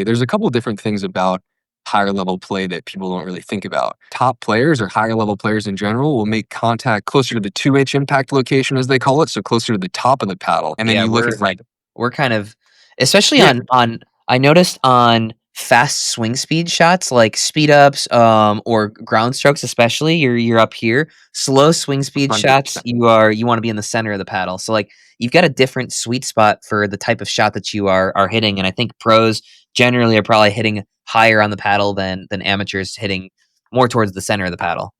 There's a couple different things about higher level play that people don't really think about. Top players or higher level players in general will make contact closer to the 2-inch impact location, as they call it, so closer to the top of the paddle. And then Yeah, you look at we're kind of, especially Yeah. on I noticed on fast swing speed shots like speed ups or ground strokes, especially you're up here. Slow swing speed 100%. shots, you want to be in the center of the paddle. So like you've got a different sweet spot for the type of shot that you are hitting, and I think pros generally are probably hitting higher on the paddle than amateurs hitting more towards the center of the paddle.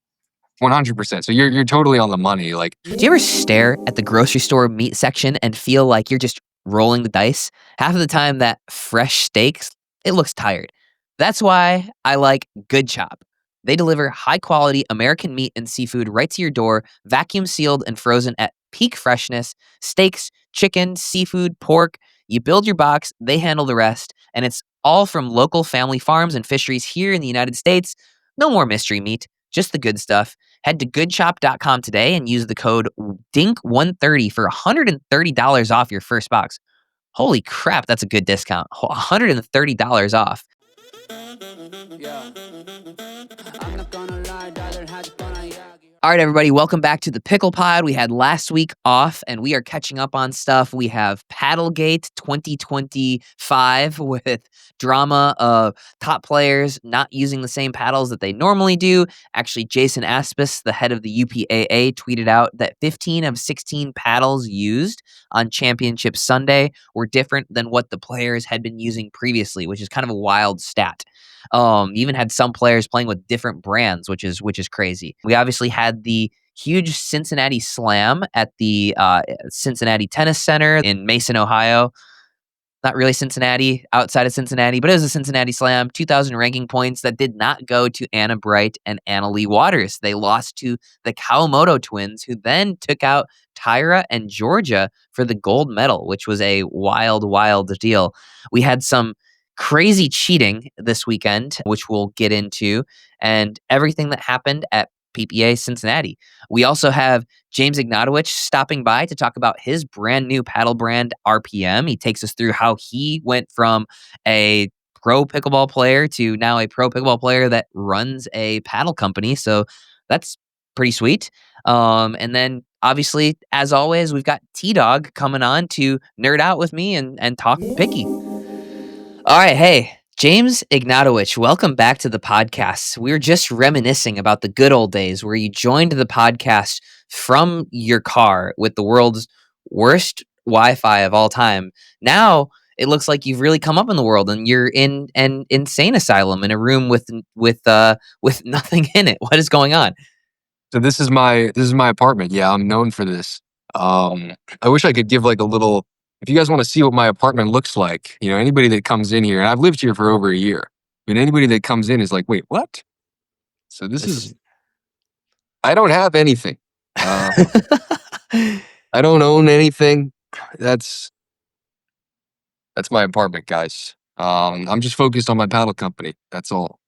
100%. So you're totally on the money. Like, Do you ever stare at the grocery store meat section and feel like you're just rolling the dice? Half of the time, that fresh steaks, it looks tired. That's why I like Good Chop. They deliver high quality American meat and seafood right to your door, vacuum sealed and frozen at peak freshness. Steaks, chicken, seafood, pork. You build your box, they handle the rest, and it's all from local family farms and fisheries here in the United States. No more mystery meat, just the good stuff. Head to goodchop.com today and use the code DINK130 for $130 off your first box. Holy crap, that's a good discount. $130 off. All right, everybody, welcome back to the PicklePod. We had last week off, and we are catching up on stuff. We have PaddleGate 2025 with drama of top players not using the same paddles that they normally do. Actually, Jason Aspis, the head of the UPAA, tweeted out that 15 of 16 paddles used on Championship Sunday were different than what the players had been using previously, which is kind of a wild stat. Even had some players playing with different brands, which is crazy. We obviously had the huge Cincinnati Slam at the Cincinnati Tennis Center in Mason, Ohio. Not really Cincinnati, outside of Cincinnati, but it was a Cincinnati Slam. 2,000 ranking points that did not go to Anna Bright and Anna Leigh Waters. They lost to the Kawamoto twins, who then took out Tyra and Georgia for the gold medal, which was a wild deal. We had some crazy cheating this weekend, which we'll get into, and everything that happened at PPA Cincinnati. We also have James Ignatowich stopping by to talk about his brand new paddle brand, RPM. He takes us through how he went from a pro pickleball player to now a pro pickleball player that runs a paddle company. So that's pretty sweet. And then obviously, as always, we've got T-Dog coming on to nerd out with me and talk picky. All right, hey, James Ignatowich, welcome back to the podcast. We were just reminiscing about the good old days where you joined the podcast from your car with the world's worst Wi-Fi of all time. Now it looks like you've really come up in the world, and you're in an insane asylum in a room with nothing in it. What is going on? so this is my apartment. Yeah, I'm known for this. I wish I could give like a little. If you guys want to see what my apartment looks like, anybody that comes in here, and I've lived here for over a year, and anybody that comes in is like, wait, what? So this is. I don't have anything. I don't own anything. That's my apartment, guys. I'm just focused on my paddle company. That's all.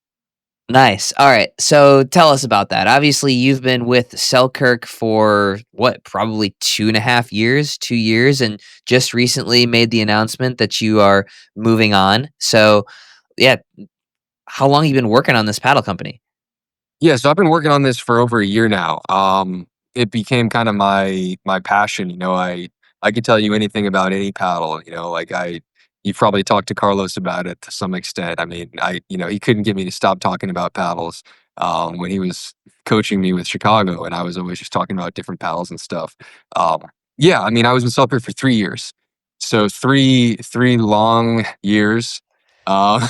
Nice. All right. So tell us about that. Obviously, you've been with Selkirk for probably 2.5 years, 2 years, and just recently made the announcement that you are moving on. So, yeah, how long have you been working on this paddle company? Yeah, so I've been working on this for over a year now. It became kind of my passion. I could tell you anything about any paddle. You've probably talked to Carlos about it to some extent. I mean, he couldn't get me to stop talking about paddles when he was coaching me with Chicago, and I was always just talking about different paddles and stuff. Yeah, I mean, I was with Selkirk for 3 years, so three long years. Uh,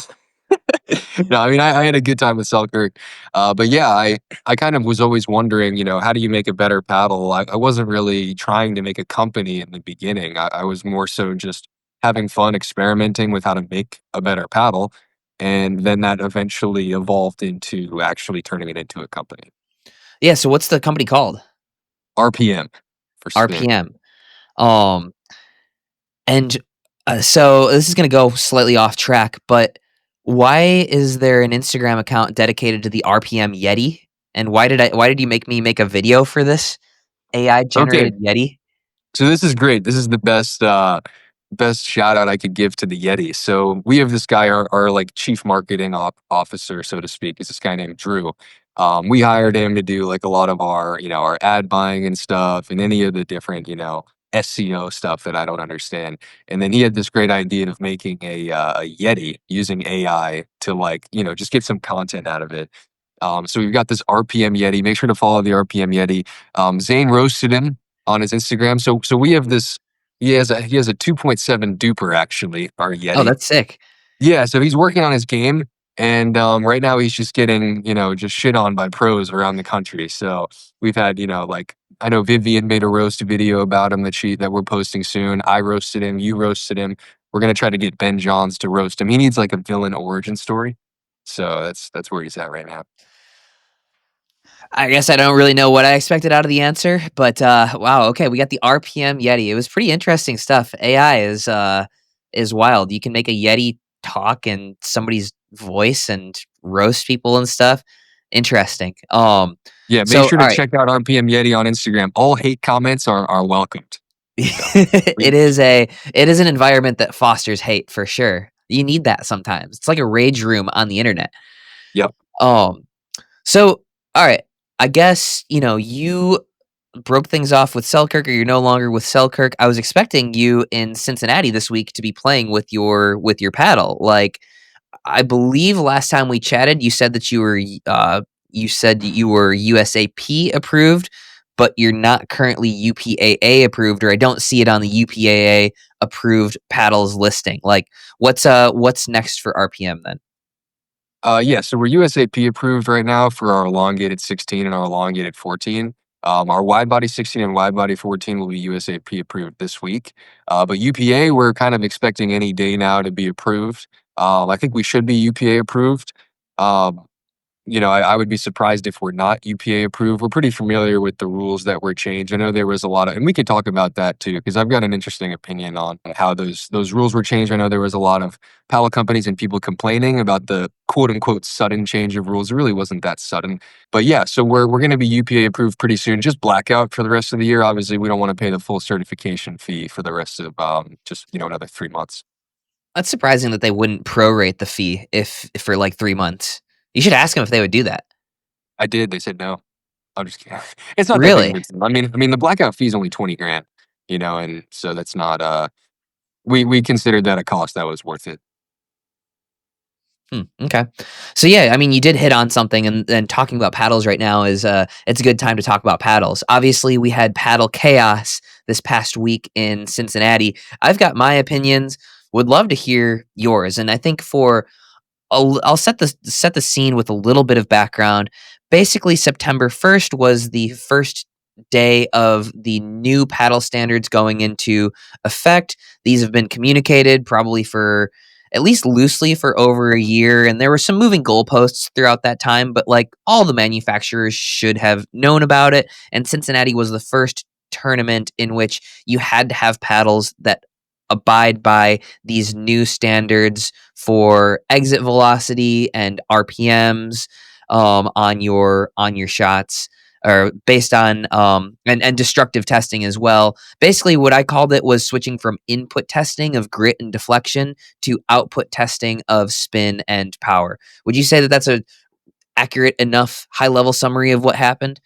no, I mean, I had a good time with Selkirk. But yeah, I kind of was always wondering, how do you make a better paddle? I wasn't really trying to make a company in the beginning. I was more so just having fun experimenting with how to make a better paddle. And then that eventually evolved into actually turning it into a company. Yeah. So what's the company called? RPM for spin. RPM. Um, and so this is going to go slightly off track, but why is there an Instagram account dedicated to the RPM Yeti? And why did you make me make a video for this AI Okay, generated Yeti? so this is great. This is the best. best shout out I could give to the Yeti. So we have this guy, our like chief marketing officer, so to speak, is this guy named Drew. We hired him to do like a lot of our, our ad buying and stuff, and any of the different, SEO stuff that I don't understand. And then he had this great idea of making a Yeti using AI to like, just get some content out of it. So we've got this RPM Yeti. Make sure to follow the RPM Yeti. Zane roasted him on his Instagram. So we have this. He has a 2.7 duper actually, our Oh, Yeti. that's sick. Yeah, so he's working on his game, and right now he's just getting just shit on by pros around the country. So we've had like I know Vivian made a roast video about him that we're posting soon. I roasted him. You roasted him. We're gonna try to get Ben Johns to roast him. He needs like a villain origin story. So that's where he's at right now. I guess I don't really know what I expected out of the answer, but wow, okay, we got the RPM Yeti. It was pretty interesting stuff. AI is wild. You can make a Yeti talk in somebody's voice and roast people and stuff. Interesting. Yeah, make So sure to all right. check out RPM Yeti on Instagram. All hate comments are welcomed. So we, It is an environment that fosters hate for sure. You need that sometimes. It's like a rage room on the internet. yep. Um so all right. I guess, you broke things off with Selkirk, or you're no longer with Selkirk. I was expecting you in Cincinnati this week to be playing with your paddle. Like, I believe last time we chatted, you said that you said you were USAP approved, but you're not currently UPAA approved, or I don't see it on the UPAA approved paddles listing. Like, what's next for RPM then? Yeah, so we're USAP approved right now for our elongated 16 and our elongated 14. Our wide body 16 and wide body 14 will be USAP approved this week. But UPA, we're kind of expecting any day now to be approved. I think we should be UPA approved. Um, I would be surprised if we're not UPA approved. We're pretty familiar with the rules that were changed. I know there was a lot of, and we could talk about that too, because I've got an interesting opinion on how those rules were changed. I know there was a lot of paddle companies and people complaining about the quote unquote sudden change of rules. It really wasn't that sudden. But yeah, so we're going to be UPA approved pretty soon. Just blackout for the rest of the year. Obviously, we don't want to pay the full certification fee for the rest of just another 3 months. That's surprising that they wouldn't prorate the fee if for like 3 months. You should ask them if they would do that. I did. They said no. I'm just kidding. It's not that big of Really? a deal. I mean, the blackout fee is only 20 grand, and so that's not, we considered that a cost that was worth it. Okay. So yeah, I mean, you did hit on something, and talking about paddles right now is it's a good time to talk about paddles. Obviously, we had paddle chaos this past week in Cincinnati. I've got my opinions. Would love to hear yours, and I think I'll set the scene with a little bit of background. Basically, September 1st was the first day of the new paddle standards going into effect. These have been communicated probably for at least loosely for over a year, and there were some moving goalposts throughout that time, but like all the manufacturers should have known about it. And Cincinnati was the first tournament in which you had to have paddles that abide by these new standards for exit velocity and RPMs on your shots, or based on and destructive testing as well. Basically, what I called it was switching from input testing of grit and deflection to output testing of spin and power. Would you say that that's a accurate enough high level summary of what happened?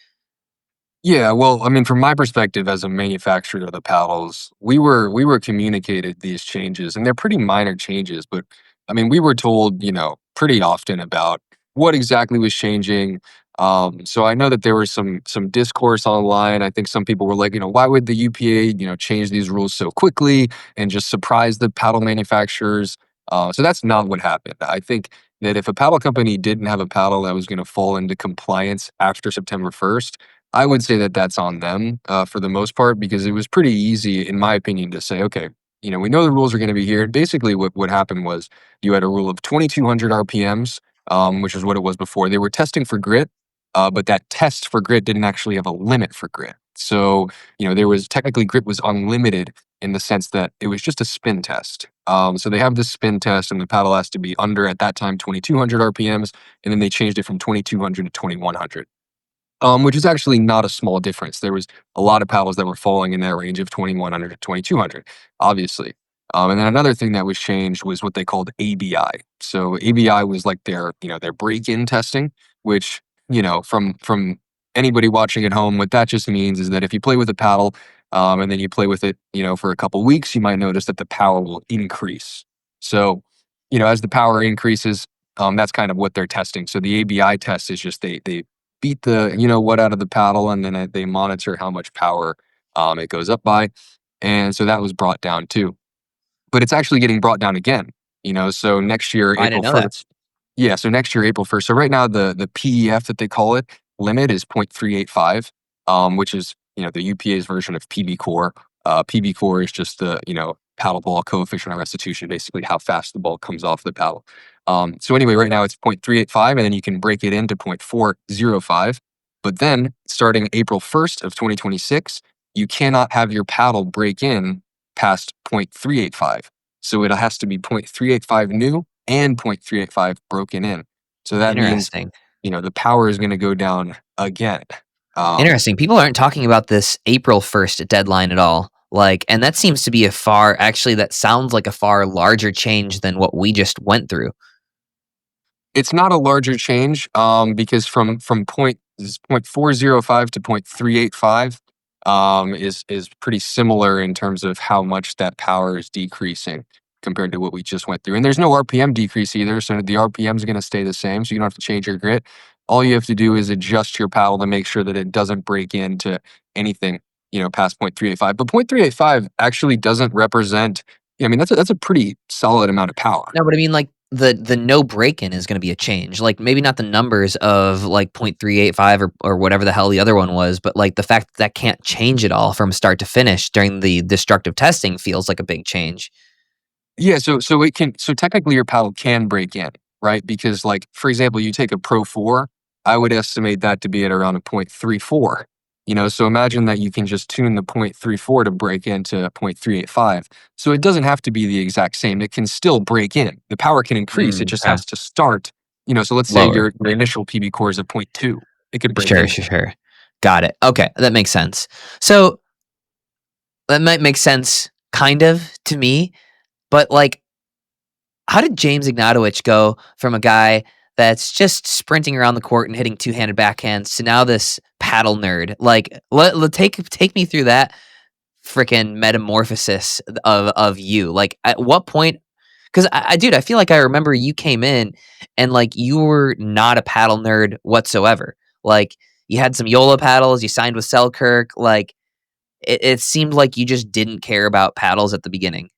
Yeah, well, I mean, from my perspective as a manufacturer of the paddles, we were communicated these changes, and they're pretty minor changes, but I mean, we were told, pretty often about what exactly was changing. So I know that there was some discourse online. I think some people were like, why would the UPA, change these rules so quickly and just surprise the paddle manufacturers? So that's not what happened. I think that if a paddle company didn't have a paddle that was going to fall into compliance after September 1st, I would say that that's on them for the most part, because it was pretty easy, in my opinion, to say, okay, we know the rules are going to be here. Basically, what happened was you had a rule of 2,200 RPMs, which is what it was before. They were testing for grit, but that test for grit didn't actually have a limit for grit. So, there was technically grit was unlimited in the sense that it was just a spin test. So they have this spin test, and the paddle has to be under at that time 2,200 RPMs, and then they changed it from 2,200 to 2,100. Which is actually not a small difference. There was a lot of paddles that were falling in that range of 2,100 to 2,200, obviously. And then another thing that was changed was what they called ABI. So ABI was like their break-in testing, which, from anybody watching at home, what that just means is that if you play with a paddle, and then you play with it, for a couple weeks, you might notice that the power will increase. So, as the power increases, that's kind of what they're testing. So the ABI test is just they beat the what out of the paddle, and then they monitor how much power it goes up by, and so that was brought down too. But it's actually getting brought down again. So next year, I didn't April know that. 1st. Yeah, so next year, April 1st. So right now, the PEF that they call it limit is 0.385, which is the UPA's version of PB core. PB core is just the paddle ball coefficient of restitution, basically how fast the ball comes off the paddle. So anyway, right now it's 0.385, and then you can break it into 0.405. But then starting April 1st of 2026, you cannot have your paddle break in past 0.385. So it has to be 0.385 new and 0.385 broken in. So that means, Interesting. the power is going to go down again. Um, Interesting. People aren't talking about this April 1st deadline at all. Like, and that seems to be that sounds like a far larger change than what we just went through. It's not a larger change, because from 0.405 to 0.385, is pretty similar in terms of how much that power is decreasing compared to what we just went through. And there's no RPM decrease either, so the RPM is going to stay the same. So you don't have to change your grit. All you have to do is adjust your paddle to make sure that it doesn't break into anything, past 0.385. But 0.385 actually doesn't represent. I mean, that's a pretty solid amount of power. No, but I mean, like, the no break-in is gonna be a change. Like, maybe not the numbers of, like, 0.385 or whatever the hell the other one was, but, like, the fact that that can't change it all from start to finish during the destructive testing feels like a big change. Yeah, so technically your paddle can break in, right? Because like for example, you take a Pro 4, I would estimate that to be at around a 0.34. So imagine that you can just tune the 0.34 to break into 0.385. So it doesn't have to be the exact same. It can still break in. The power can increase. It just Okay. has to start, so let's say Lower. your initial PB core is a point 0.2. It could break Sure, in. sure, sure. Got it. Okay, that makes sense. So, that might make sense kind of to me, but, like, how did James Ignatowich go from a guy that's just sprinting around the court and hitting two-handed backhands to now this paddle nerd? Like, take me through that freaking metamorphosis of you. Like, at what point? Because dude, I feel like I remember you came in and like you were not a paddle nerd whatsoever. Like, you had some YOLO paddles, you signed with Selkirk. Like, it seemed like you just didn't care about paddles at the beginning.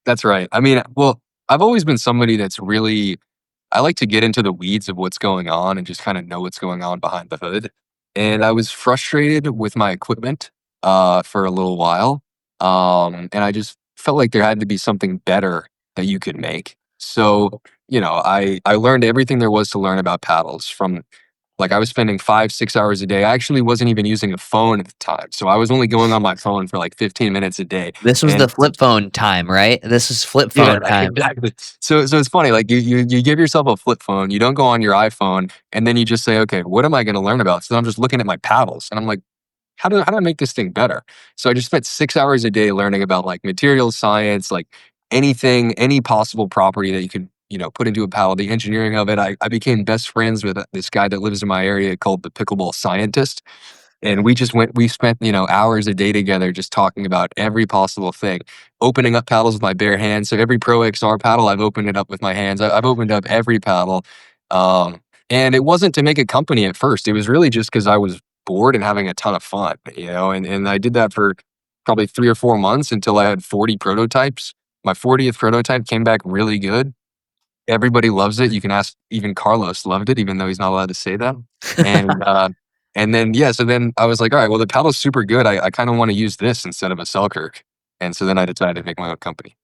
That's right. I mean, well, I've always been somebody that's really I like to get into the weeds of what's going on and just kind of know what's going on behind the hood. And I was frustrated with my equipment for a little while. And I just felt like there had to be something better that you could make. So, I learned everything there was to learn about paddles from like I was spending 5, 6 hours a day. I actually wasn't even using a phone at the time. So I was only going on my phone for like 15 minutes a day. This was the And flip phone time, right? This was flip yeah, phone right, time. exactly. So it's funny, like you give yourself a flip phone, you don't go on your iPhone, and then you just say, okay, what am I going to learn about? So I'm just looking at my paddles, and I'm like, how do I make this thing better? So I just spent 6 hours a day learning about like materials science, like anything, any possible property that you could put into a paddle, the engineering of it. I became best friends with this guy that lives in my area called the Pickleball Scientist. And we spent, hours a day together just talking about every possible thing, opening up paddles with my bare hands. So every Pro XR paddle, I've opened it up with my hands. I've opened up every paddle. Um, and it wasn't to make a company at first. It was really just because I was bored and having a ton of fun, and I did that for probably 3 or 4 months until I had 40 prototypes. My 40th prototype came back really good. Everybody loves it. You can ask, even Carlos loved it, even though he's not allowed to say that. And and then yeah, so then I was like, all right, well the paddle's super good. I kind of want to use this instead of a Selkirk. And so then I decided to make my own company.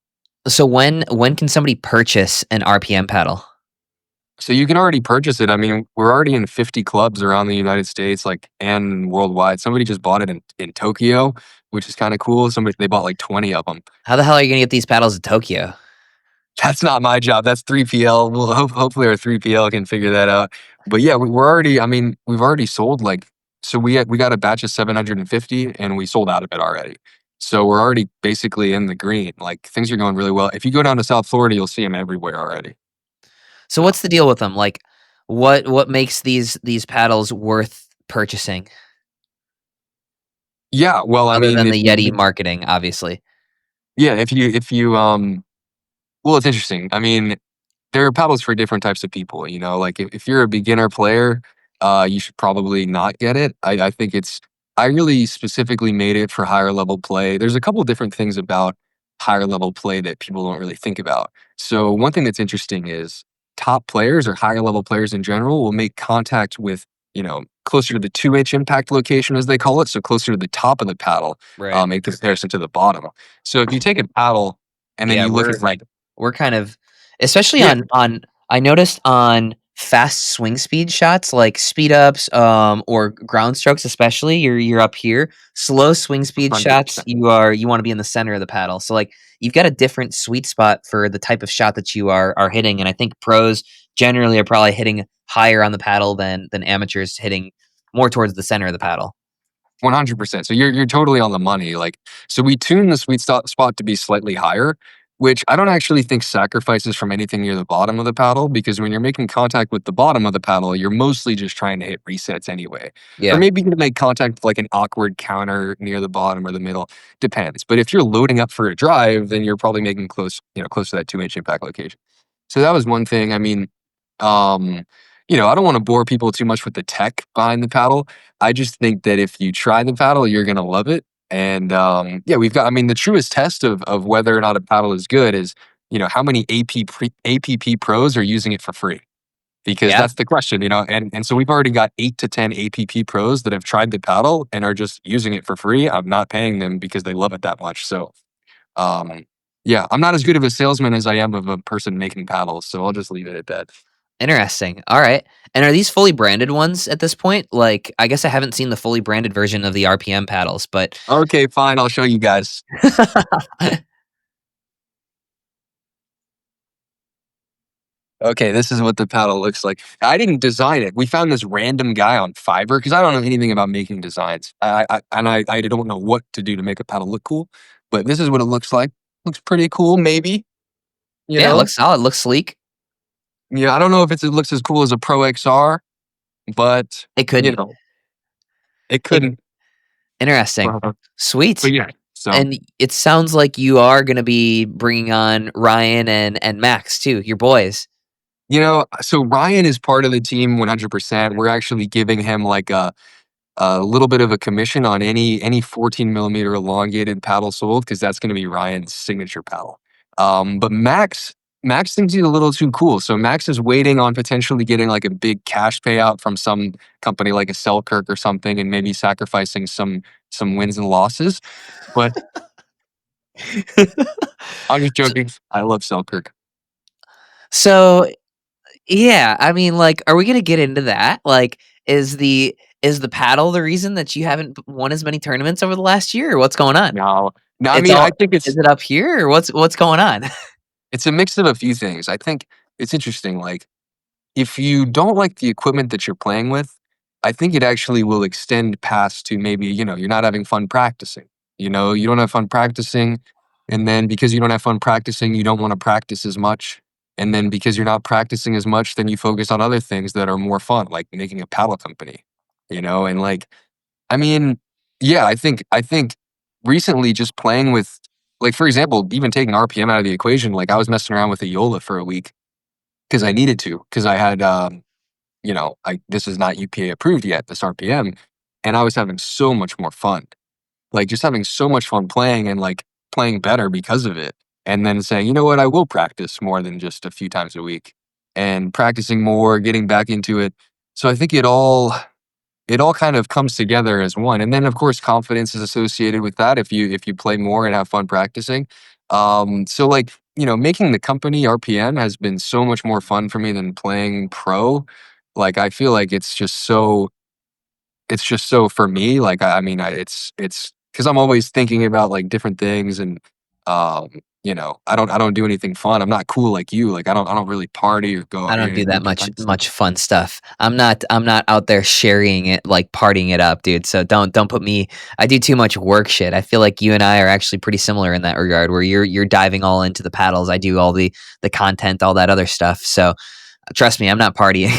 So when can somebody purchase an RPM paddle? So you can already purchase it. I mean, we're already in 50 clubs around the United States, like and worldwide. Somebody just bought it in Tokyo, which is kind of cool. Somebody they bought like 20 of them. How the hell are you gonna get these paddles in Tokyo? That's not my job. That's 3PL. Well, hopefully our 3PL can figure that out. But yeah, we're already. I mean, we've already sold like. So we got a batch of 750, and we sold out of it already. So we're already basically in the green. Like things are going really well. If you go down to South Florida, you'll see them everywhere already. So So what's the deal with them? Like, what makes these paddles worth purchasing yeah, well, I other mean, than if the you Yeti marketing, obviously? yeah, if you well, it's interesting. I mean, there are paddles for different types of people, you know, like if you're a beginner player, you should probably not get it. I think I really specifically made it for higher level play. There's a couple different things about higher level play that people don't really think about. So one thing that's interesting is top players or higher level players in general will make contact with, closer to the 2-inch impact location as they call it. So closer to the top of the paddle, Right. in comparison to the bottom. So if you take a paddle and then Yeah, you look at like, we're kind of, especially yeah, on I noticed on fast swing speed shots like speed ups or ground strokes, especially you're up here. Slow swing speed shots, 100%. you want to be in the center of the paddle. So like you've got a different sweet spot for the type of shot that you are hitting, and I think pros generally are probably hitting higher on the paddle than amateurs hitting more towards the center of the paddle. 100%. So you're totally on the money. Like, so we tune the spot to be slightly higher, which I don't actually think sacrifices from anything near the bottom of the paddle, because when you're making contact with the bottom of the paddle, you're mostly just trying to hit resets anyway. Or Yeah. maybe you can make contact with like an awkward counter near the bottom or the middle. Depends. But if you're loading up for a drive, then you're probably making close to that 2-inch impact location. So that was one thing. I mean, um, I don't want to bore people too much with the tech behind the paddle. I just think that if you try the paddle, you're gonna love it. And yeah, we've got. I mean, the truest test of whether or not a paddle is good is how many APP pros are using it for free, because Yeah. that's the question. And so we've already got 8 to 10 APP pros that have tried the paddle and are just using it for free. I'm not paying them because they love it that much. So um, yeah, I'm not as good of a salesman as I am of a person making paddles. So I'll just leave it at that. Interesting. All right. And are these fully branded ones at this point? Like, I guess I haven't seen the fully branded version of the RPM paddles, but Okay, fine. I'll show you guys. Okay, this is what the paddle looks like. I didn't design it. We found this random guy on Fiverr because I don't know anything about making designs. I don't know what to do to make a paddle look cool, but this is what it looks like. Looks pretty cool, maybe. You yeah, it know? looks solid, looks sleek. Yeah, I don't know if it looks as cool as a Pro XR, but It you couldn't. know, it It, couldn't. interesting. But Sweet. yeah, so And it sounds like you are going to be bringing on Ryan and Max too, your boys. so Ryan is part of the team 100%. We're actually giving him like a little bit of a commission on any 14 millimeter elongated paddle sold, because that's going to be Ryan's signature paddle. But Max thinks he's a little too cool, so Max is waiting on potentially getting like a big cash payout from some company like a Selkirk or something, and maybe sacrificing some wins and losses. But I'm just So, joking. I love Selkirk. so yeah, I mean, like, are we going to get into that? Like, is the paddle the reason that you haven't won as many tournaments over the last year, or what's going on? No, no. I It's mean, I all think is it up here, or what's going on? it's a mix of a few things. I think it's interesting. Like, if you don't like the equipment that you're playing with, I think it actually will extend past to maybe, you're not having fun practicing. You don't have fun practicing. And then because you don't have fun practicing, you don't want to practice as much. And then because you're not practicing as much, then you focus on other things that are more fun, like making a paddle company, and like, I mean, yeah, I think recently just playing with, like, for example, even taking RPM out of the equation, like I was messing around with a Yola for a week because I needed to, because I had this is not UPA approved yet, this RPM, and I was having so much more fun. Like just having so much fun playing and like playing better because of it. And then saying, you know what, I will practice more than just a few times a week, and practicing more, getting back into it. So I think it all kind of comes together as one. And then of course confidence is associated with that if you play more and have fun practicing. So like, making the company RPM has been so much more fun for me than playing pro. Like I feel like it's just so for me. Like I mean, it's because I'm always thinking about like different things, and I don't do anything fun. I'm not cool like you. Like I don't really party or go I out, don't do go that do much fun stuff. fun stuff. I'm not out there sharing it, like, partying it up, dude, so don't put me. I do too much work shit. I feel like you and I are actually pretty similar in that regard, where you're diving all into the paddles, I do all the content, all that other stuff, so, trust me, I'm not partying.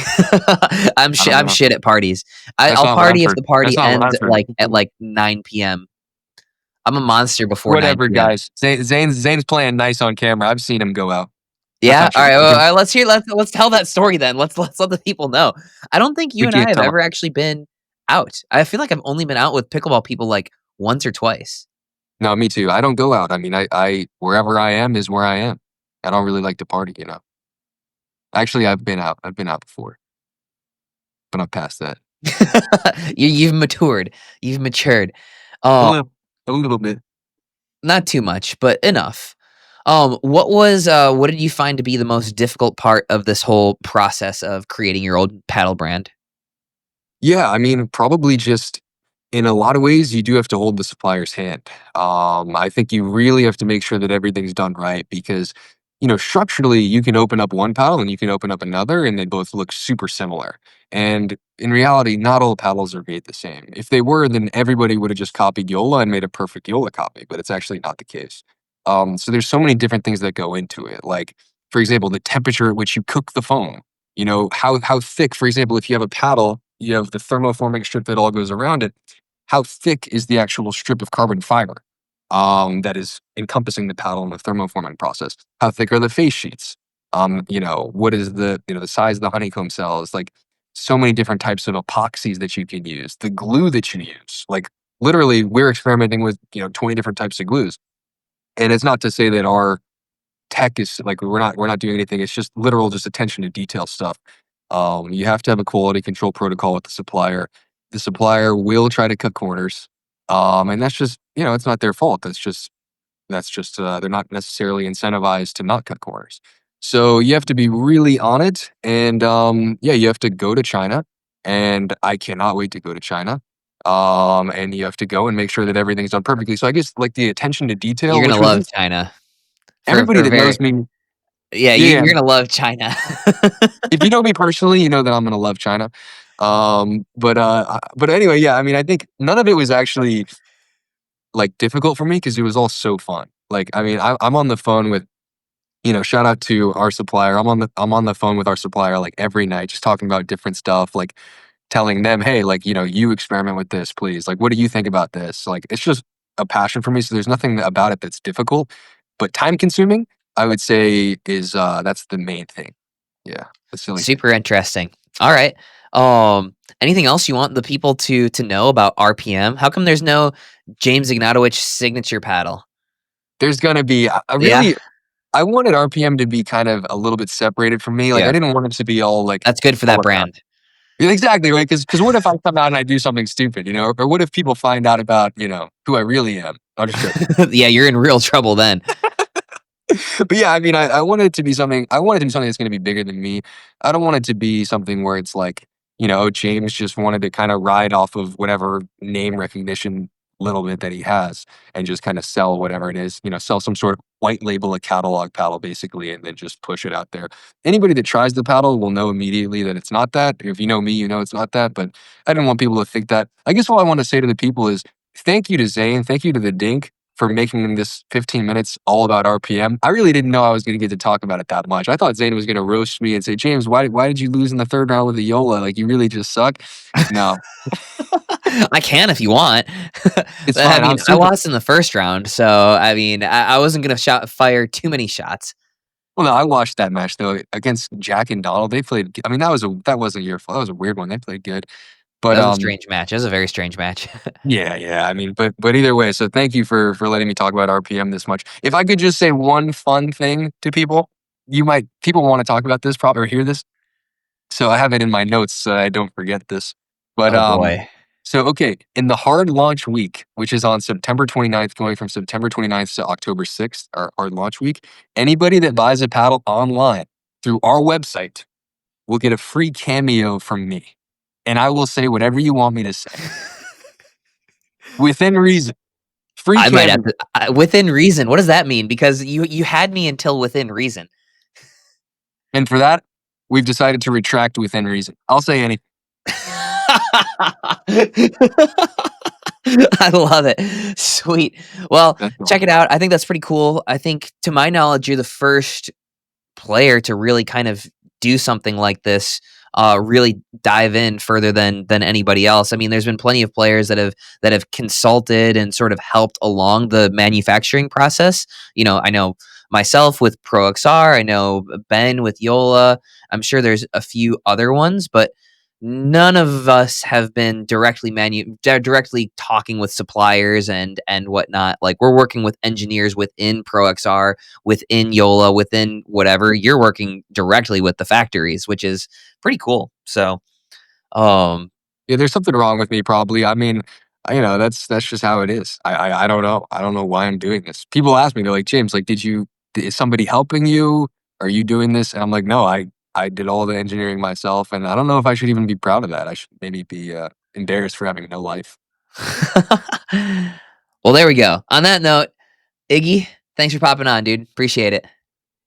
I don't I'm know. shit at parties. That's I'll not what I've party if heard. the That's party not what ends I've heard. at, like, 9 PM. I'm a monster before 9 Whatever, PM. guys. Zane's playing nice on camera. I've seen him go out. That's Yeah? not true. Alright, well, let's tell that story then. Let's let the people know. I don't think you We and I can't have tell him. ever actually been out. I feel like I've only been out with pickleball people, like, once or twice. No, me too. I don't go out. I mean, I wherever I am is where I am. I don't really like to party. Actually, I've been out. I've been out before, but I'm past that. You've matured. You've matured. A Uh, little, a little bit. Not too much, but enough. What did you find to be the most difficult part of this whole process of creating your old paddle brand? Yeah, I mean, probably just in a lot of ways, you do have to hold the supplier's hand. I think you really have to make sure that everything's done right because, structurally, you can open up one paddle and you can open up another, and they both look super similar. And in reality, not all paddles are made the same. If they were, then everybody would have just copied Yola and made a perfect Yola copy, but it's actually not the case. So there's so many different things that go into it. Like, for example, the temperature at which you cook the foam. How thick, for example, if you have a paddle, you have the thermoforming strip that all goes around it. How thick is the actual strip of carbon fiber that is encompassing the paddle in the thermoforming process? How thick are the face sheets? What is the size of the honeycomb cells? Like so many different types of epoxies that you can use. The glue that you use, like literally, we're experimenting with 20 different types of glues. And it's not to say that our tech is like we're not doing anything. It's just literal, just attention to detail stuff. You have to have a quality control protocol with the supplier. The supplier will try to cut corners, and that's just it's not their fault. That's just they're not necessarily incentivized to not cut corners. So you have to be really on it, and yeah, you have to go to China, and I cannot wait to go to China. And you have to go and make sure that everything's done perfectly. So I guess like the attention to detail, You're which gonna was love China everybody for that very. knows me. Yeah, Yeah, you're gonna love China. if you know me personally, you know that I'm gonna love China. But anyway, yeah. I mean, I think none of it was actually like difficult for me because it was all so fun. Like, I mean, I'm on the phone with shout out to our supplier. I'm on the phone with our supplier like every night, just talking about different stuff, like telling them, hey, like you experiment with this, please. Like, what do you think about this? Like, it's just a passion for me. So there's nothing about it that's difficult, but time consuming. I would say is that's the main thing. Yeah, the silly thing. Super interesting. All right. Anything else you want the people to know about RPM? How come there's no James Ignatowich signature paddle? There's gonna be I Yeah, really I wanted RPM to be kind of a little bit separated from me. Like I yeah. didn't want it to be all like That's good for all that about brand. exactly right. Because what if I come out and I do something stupid, or what if people find out about who I really am? I'm just joking. Yeah, you're in real trouble then. But yeah, I mean, I wanted it to be something. I wanted it to be something that's going to be bigger than me. I don't want it to be something where it's like, James just wanted to kind of ride off of whatever name recognition little bit that he has and just kind of sell whatever it is. Sell some sort of white label a catalog paddle basically, and then just push it out there. Anybody that tries the paddle will know immediately that it's not that. If you know me, you know it's not that. But I didn't want people to think that. I guess all I want to say to the people is thank you to Zane, thank you to the Dink for making this 15 minutes all about RPM. I really didn't know I was going to get to talk about it that much. I thought Zane was going to roast me and say, James, why did you lose in the third round with the Yola? Like, you really just suck. No, I can if you want. it's I fine. mean, I'm I super. lost in the first round, so I mean, I wasn't gonna fire too many shots. Well, no, I watched that match though against Jack and Donald. They played. I mean, that wasn't your fault. That was a weird one. They played good, but That was a strange match. That was a very strange match. yeah. I mean, but either way. So thank you for letting me talk about RPM this much. If I could just say one fun thing to people, people want to talk about this, probably or hear this. So I have it in my notes so I don't forget this. But Oh boy. so okay, in the hard launch week, which is on September 29th, going from September 29th to October 6th, our hard launch week, anybody that buys a paddle online through our website will get a free cameo from me. And I will say whatever you want me to say within reason. free I might have candy. to within reason. What does that mean? Because you had me until within reason. And for that, we've decided to retract within reason. I'll say anything. I love it. Sweet. Well, That's all. check it out. I think that's pretty cool. I think, to my knowledge, you're the first player to really kind of do something like this, really dive in further than anybody else. I mean, there's been plenty of players that have consulted and sort of helped along the manufacturing process. I know myself with ProXR, I know Ben with Yola. I'm sure there's a few other ones, but none of us have been directly talking with suppliers and whatnot. Like, we're working with engineers within ProXR, within Yola, within whatever. You're working directly with the factories, which is pretty cool. So, um, Yeah, there's something wrong with me, probably. I mean, that's just how it is. I don't know. I don't know why I'm doing this. People ask me, they're like, James, like, is somebody helping you? Are you doing this? And I'm like, no, I did all the engineering myself, and I don't know if I should even be proud of that. I should maybe be embarrassed for having no life. well, there we go. On that note, Iggy, thanks for popping on, dude. Appreciate it.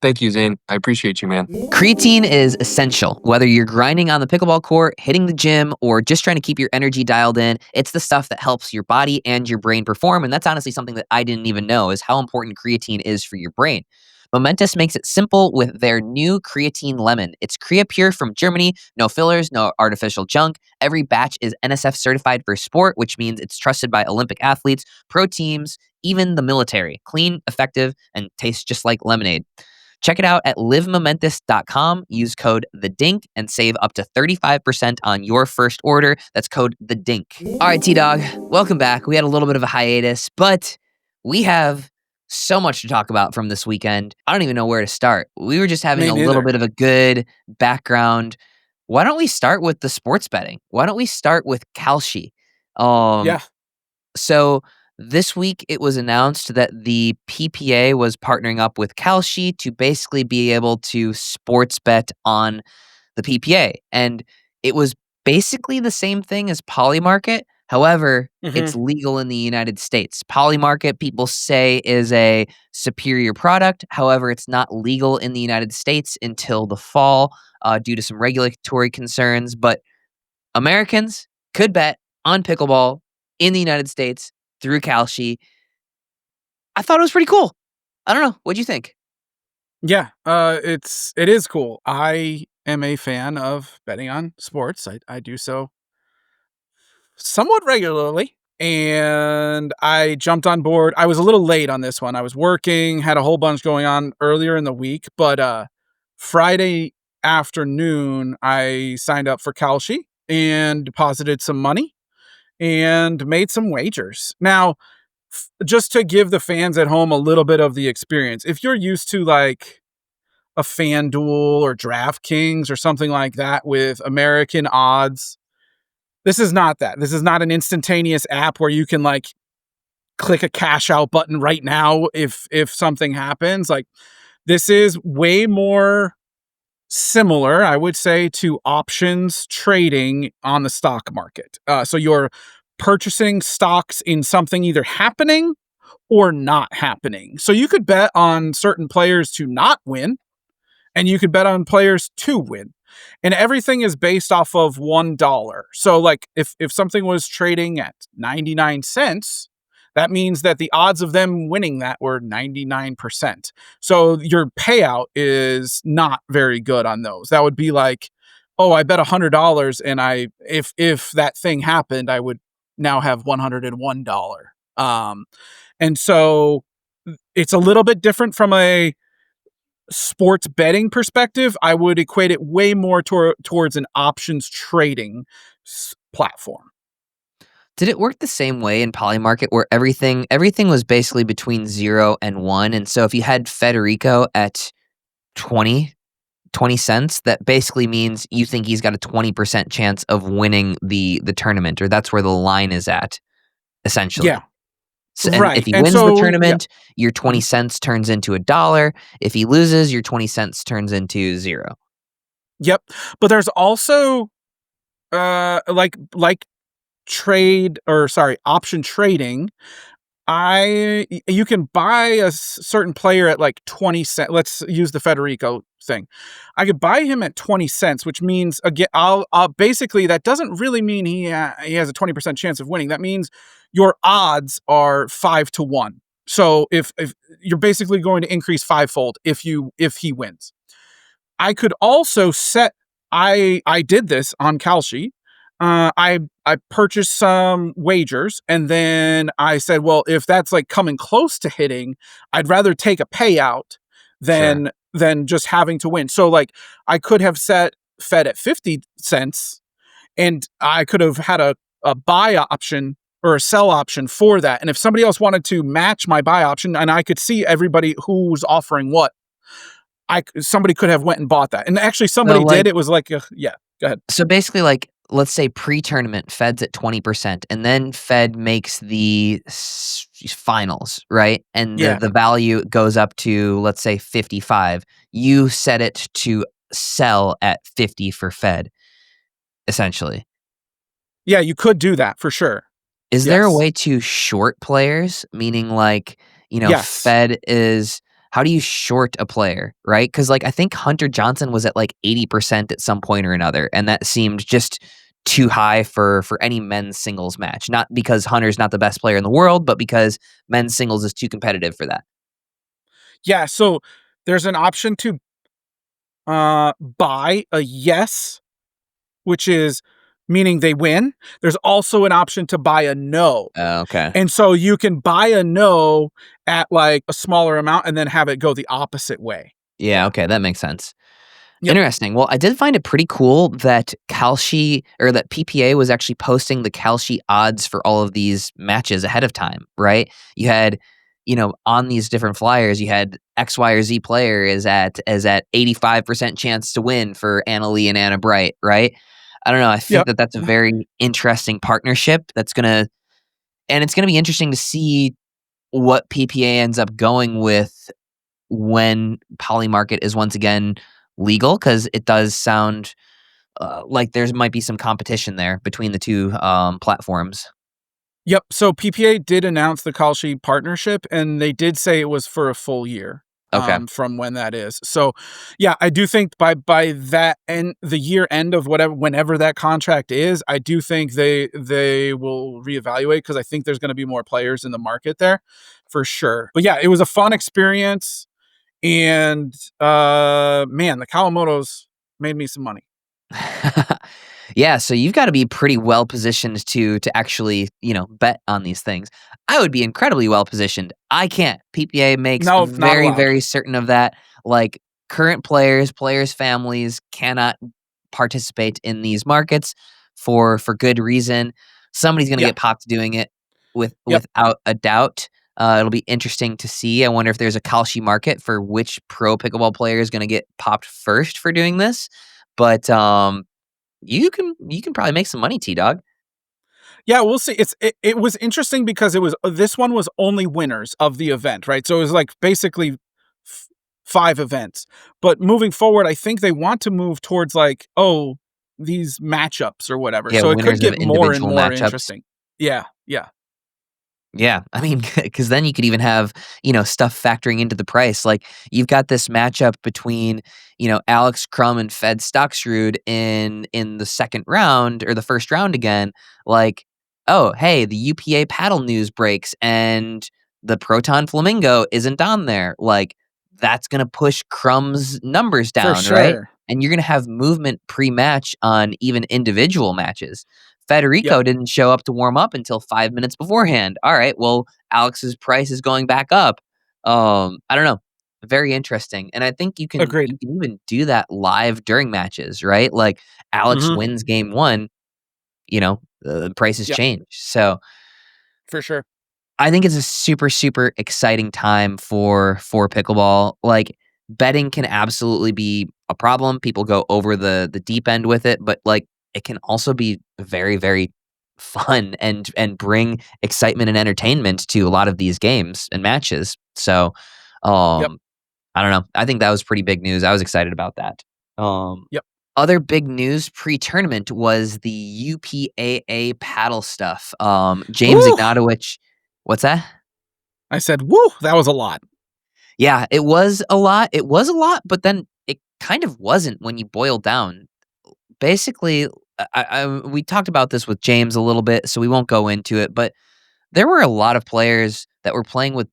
Thank you, Zane. I appreciate you, man. Creatine is essential. Whether you're grinding on the pickleball court, hitting the gym, or just trying to keep your energy dialed in, it's the stuff that helps your body and your brain perform. And that's honestly something that I didn't even know, is how important creatine is for your brain. Momentous makes it simple with their new creatine lemon. It's Creapure from Germany, no fillers, no artificial junk. Every batch is NSF certified for sport, which means it's trusted by Olympic athletes, pro teams, even the military. Clean, effective, and tastes just like lemonade. Check it out at livemomentous.com. Use code THEDINK and save up to 35% on your first order. That's code THEDINK. All right, T-Dog, welcome back. We had a little bit of a hiatus, but we have so much to talk about from this weekend. I don't even know where to start. We were just having Me a little neither. bit of a good background. Why don't we start with the sports betting? Why don't we start with Kalshi? Yeah. So this week it was announced that the PPA was partnering up with Kalshi to basically be able to sports bet on the PPA. And it was basically the same thing as Polymarket. However, Mhm. it's legal in the United States. Polymarket, people say, is a superior product. However, it's not legal in the United States until the fall, due to some regulatory concerns. But Americans could bet on pickleball in the United States through Kalshi. I thought it was pretty cool. I don't know. What'd you think? Yeah. It is cool. I am a fan of betting on sports. I do so somewhat regularly. And I jumped on board. I was a little late on this one. I was working, had a whole bunch going on earlier in the week, but Friday afternoon I signed up for Kalshi and deposited some money and made some wagers. Now, just to give the fans at home a little bit of the experience, if you're used to like a FanDuel or DraftKings or something like that with American odds, this is not that. This is not an instantaneous app where you can like click a cash out button right now if something happens. Like, this is way more similar, I would say, to options trading on the stock market. So you're purchasing stocks in something either happening or not happening. So you could bet on certain players to not win, and you could bet on players to win. And everything is based off of $1. So like if something was trading at 99 cents, that means that the odds of them winning that were 99%. So your payout is not very good on those. That would be like, oh, I bet $100 and if that thing happened, I would now have $101. And so it's a little bit different from a sports betting perspective. I would equate it way more towards an options trading platform. Did it work the same way in Polymarket, where everything was basically between 0 and 1? And so if you had Federico at 20 cents, that basically means you think he's got a 20% chance of winning the tournament, or that's where the line is at, essentially. Yeah, And if right. he And wins the so, yeah. tournament, your 20 cents turns into $1. If he loses, your 20 cents turns into 0. Yep. But there's also like option trading. You can buy a certain player at like 20 cents. Let's use the Federico thing. I could buy him at 20 cents, which means again, I'll basically, that doesn't really mean he has a 20% chance of winning. That means your odds are 5-1. So if you're basically going to increase fivefold if he wins. I could also set. I did this on Kalshi. I purchased some wagers, and then I said, well, if that's like coming close to hitting, I'd rather take a payout Sure. than just having to win. So like I could have set Fed at 50 cents, and I could have had a buy option or a sell option for that. And if somebody else wanted to match my buy option, and I could see everybody who's offering what, somebody could have went and bought that. And actually So somebody like did. It was like, yeah, go ahead. so basically like let's say pre-tournament Fed's at 20% and then Fed makes the finals, right? And Yeah. the value goes up to let's say 55. You set it to sell at 50 for Fed essentially. Yeah, you could do that for sure. Is there a Yes. way to short players? Meaning like, Yes. Fed is how do you short a player, right? Because like I think Hunter Johnson was at like 80% at some point or another, and that seemed just too high for any men's singles match. Not because Hunter's not the best player in the world, but because men's singles is too competitive for that. Yeah, so there's an option to buy a yes, which is meaning they win. There's also an option to buy a no. Okay. And so you can buy a no at like a smaller amount and then have it go the opposite way. Yeah, Yeah. okay, that makes sense. Yep. Interesting. Well, I did find it pretty cool that Kalshi or that PPA was actually posting the Kalshi odds for all of these matches ahead of time, right? You had, on these different flyers, you had X, Y, or Z player is at 85% chance to win for Anna Leigh and Anna Bright, right? I don't know. I think Yep. that that's a very interesting partnership. And it's gonna be interesting to see what PPA ends up going with when Polymarket is once again legal, because it does sound like there might be some competition there between the two platforms. Yep. So PPA did announce the Kalshi partnership, and they did say it was for a full year Okay. from when that is. So, yeah, I do think by that end, the year end of whenever that contract is, I do think they will reevaluate because I think there's going to be more players in the market there, for sure. But yeah, it was a fun experience, and man, the Kawamotos made me some money. Yeah, so you've got to be pretty well positioned to actually, bet on these things. I would be incredibly well positioned. I can't. PPA makes No, not very, allowed. very certain of that. Like current players' families cannot participate in these markets for good reason. Somebody's going to Yeah. get popped doing it Yep. without a doubt. It'll be interesting to see. I wonder if there's a Kalshi market for which pro pickleball player is going to get popped first for doing this. But you can probably make some money, T-Dog. Yeah, we'll see. It was interesting because this one was only winners of the event, right? So it was like basically 5 events. But moving forward, I think they want to move towards like, oh, these matchups or whatever. Yeah, So it could winners of get more and individual more matchups. interesting. Yeah, yeah. Yeah, I mean, because then you could even have, stuff factoring into the price. Like, you've got this matchup between, Alex Crum and Fed Stocksrud in the second round or the first round again. Like, oh, hey, the UPA paddle news breaks and the Proton Flamingo isn't on there. Like, that's going to push Crum's numbers For down, right? sure. And you're going to have movement pre-match on even individual matches. Yep. Federico didn't show up to warm up until 5 minutes beforehand. All right, well, Alex's price is going back up. I don't know. Very interesting. And I think you can Agreed. even do that live during matches, right? Like Alex Mhm. wins game 1, the prices Yep. change. So, For sure. I think it's a super, super exciting time for pickleball. Like betting can absolutely be a problem. People go over the deep end with it, but like it can also be very, very fun and bring excitement and entertainment to a lot of these games and matches. So, Yep. um, I don't know. I think that was pretty big news. I was excited about that. Um, Yep. Other big news pre-tournament was the UPAA paddle stuff. James Whew. Ignatowich. What's that? I said, "Woo, that was a lot." Yeah, it was a lot. It was a lot, but then it kind of wasn't when you boil down. Basically, we talked about this with James a little bit, so we won't go into it, but there were a lot of players that were playing with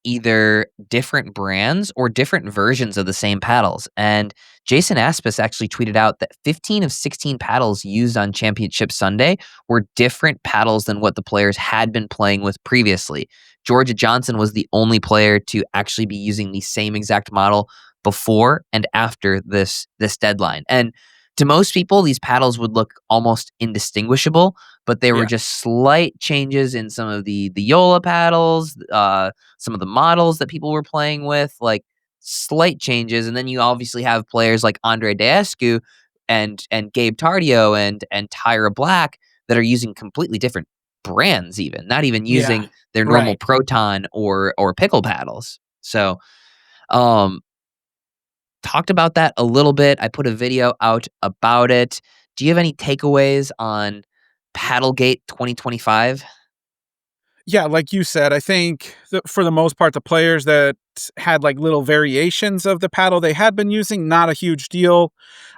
either different brands or different versions of the same paddles. And Jason Aspis actually tweeted out that 15 of 16 paddles used on Championship Sunday were different paddles than what the players had been playing with previously. Georgia Johnson was the only player to actually be using the same exact model before and after this deadline. And to most people, these paddles would look almost indistinguishable, but they were Yeah. just slight changes in some of the Yola paddles, some of the models that people were playing with, like slight changes. And then you obviously have players like Andre Daescu and Gabe Tardio and Tyra Black that are using completely different brands, even not even Yeah. using their normal Right. Proton or pickle paddles. So um talked about that a little bit. I put a video out about it. Do you have any takeaways on Paddlegate 2025? Yeah, like you said, I think for the most part, the players that had like little variations of the paddle they had been using, not a huge deal.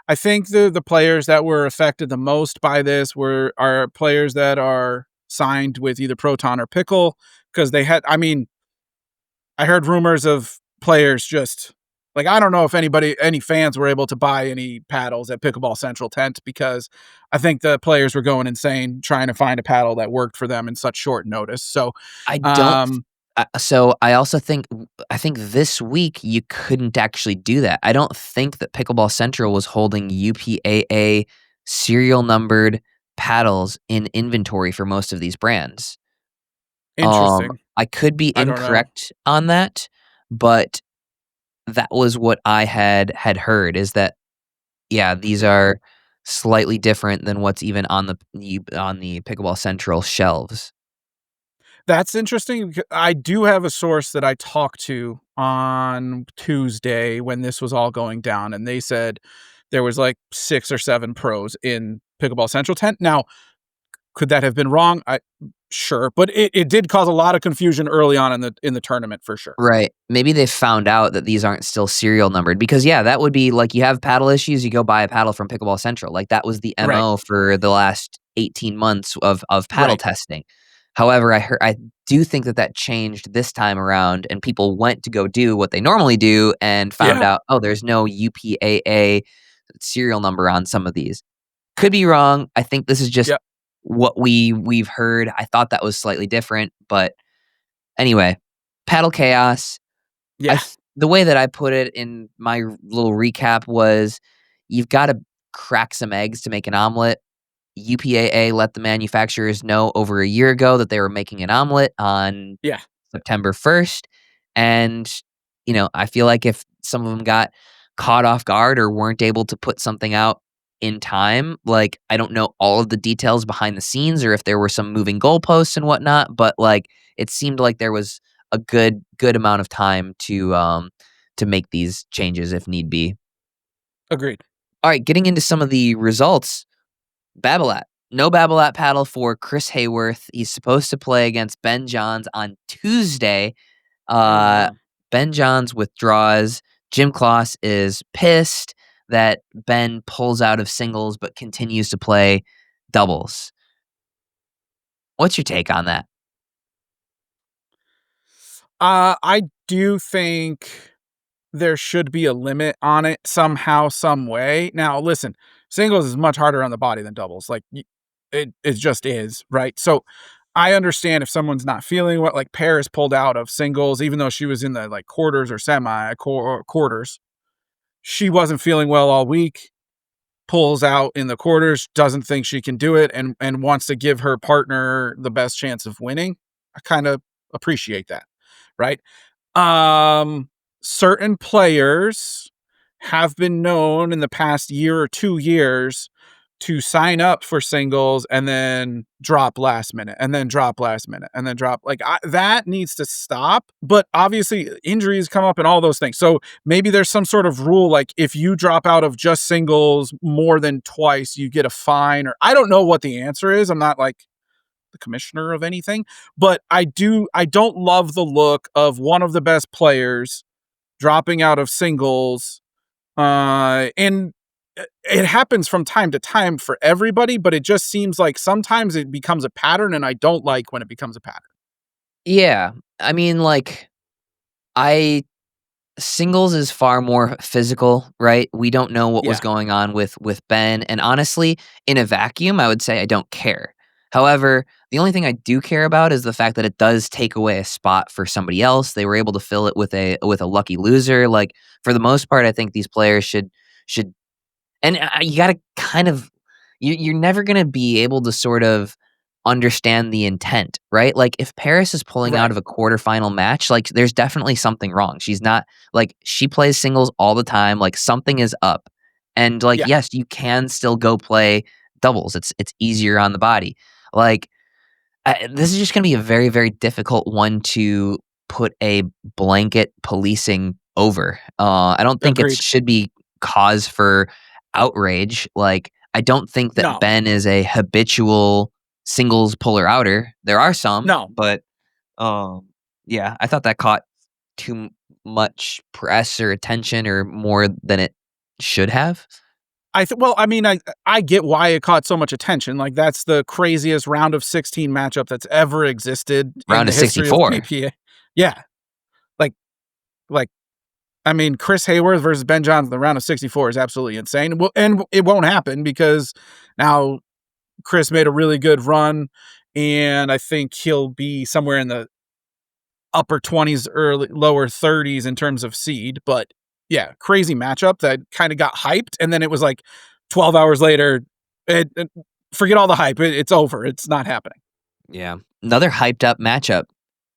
I think the players that were affected the most by this are players that are signed with either Proton or Pickle because they had. I mean, I heard rumors of players just like I don't know if any fans were able to buy any paddles at Pickleball Central tent because I think the players were going insane trying to find a paddle that worked for them in such short notice. So, I don't um, so I also think I think this week you couldn't actually do that. I don't think that Pickleball Central was holding UPAA serial numbered paddles in inventory for most of these brands. interesting. I could be I don't know. incorrect on that, but that was what I had heard is that yeah, these are slightly different than what's even on the Pickleball Central shelves. That's interesting. I do have a source that I talked to on Tuesday when this was all going down, and they said there was like 6 or 7 pros in Pickleball Central tent. Now, could that have been wrong? Sure, but it did cause a lot of confusion early on in the tournament for sure. Right. Maybe they found out that these aren't still serial numbered because yeah, that would be like you have paddle issues, you go buy a paddle from Pickleball Central. Like that was the Right, MO for the last 18 months of paddle right. testing. However, I do think that changed this time around and people went to go do what they normally do and found Yeah, out, oh, there's no UPAA serial number on some of these. Could be wrong. I think this is just yeah, what we've heard. I thought that was slightly different, but anyway, Paddle Chaos. yeah, The way that I put it in my little recap was you've got to crack some eggs to make an omelet. UPAA let the manufacturers know over a year ago that they were making an omelet on yeah. September 1st. And, I feel like if some of them got caught off guard or weren't able to put something out in time, like, I don't know all of the details behind the scenes or if there were some moving goalposts and whatnot, but like, it seemed like there was a good amount of time to make these changes if need be. Agreed. All right, getting into some of the results. Babolat. No Babolat paddle for Chris Hayworth. He's supposed to play against Ben Johns on Tuesday. Oh Uh, no. Ben Johns withdraws. Jim Kloss is pissed that Ben pulls out of singles but continues to play doubles. What's your take on that? I do think there should be a limit on it somehow, some way. Now, listen, singles is much harder on the body than doubles. Like it just is, right? So I understand if someone's not feeling what like Paris pulled out of singles, even though she was in the like quarters or quarters, she wasn't feeling well all week. Pulls out in the quarters, doesn't think she can do it, and wants to give her partner the best chance of winning. I kind of appreciate that, right? Um, Certain players have been known in the past year or 2 years to sign up for singles and then drop last minute and then drop last minute and then drop that needs to stop. But obviously injuries come up and all those things. So maybe there's some sort of rule like if you drop out of just singles more than twice, you get a fine or I don't know what the answer is. I'm not like the commissioner of anything, but I don't love the look of one of the best players dropping out of singles. And it happens from time to time for everybody, but it just seems like sometimes it becomes a pattern, and I don't like when it becomes a pattern. Yeah. I mean, like, I singles is far more physical, right? We don't know what was Yeah. going on with Ben, and honestly, in a vacuum, I would say I don't care. However, the only thing I do care about is the fact that it does take away a spot for somebody else. They were able to fill it with a lucky loser. Like, for the most part, I think these players should and you gotta kind of you're never gonna be able to sort of understand the intent, right? Like, if Paris is pulling out Right. of a quarterfinal match, like, there's definitely something wrong. She's not like, she plays singles all the time, like, something is up. And, like, Yeah. yes, you can still go play doubles. It's easier on the body. Like, this is just gonna be a very, very difficult one to put a blanket policing over. I don't think it Agreed. should be cause for outrage. Like, I don't think that No. Ben is a habitual singles puller outer. There are some, No. but yeah, I thought that caught too much press or attention or more than it should have. Well, I mean, I get why it caught so much attention. Like, that's the craziest round of 16 matchup that's ever existed in Round the of history of 64. PPA. Yeah. Like like I mean, Chris Hayworth versus Ben Johnson, the round of 64 is absolutely insane. Well, and it won't happen because now Chris made a really good run, and I think he'll be somewhere in the upper 20s, early lower 30s in terms of seed. But yeah, crazy matchup that kind of got hyped, and then it was like 12 hours later, forget all the hype. It's over. It's not happening. Yeah. Another hyped up matchup.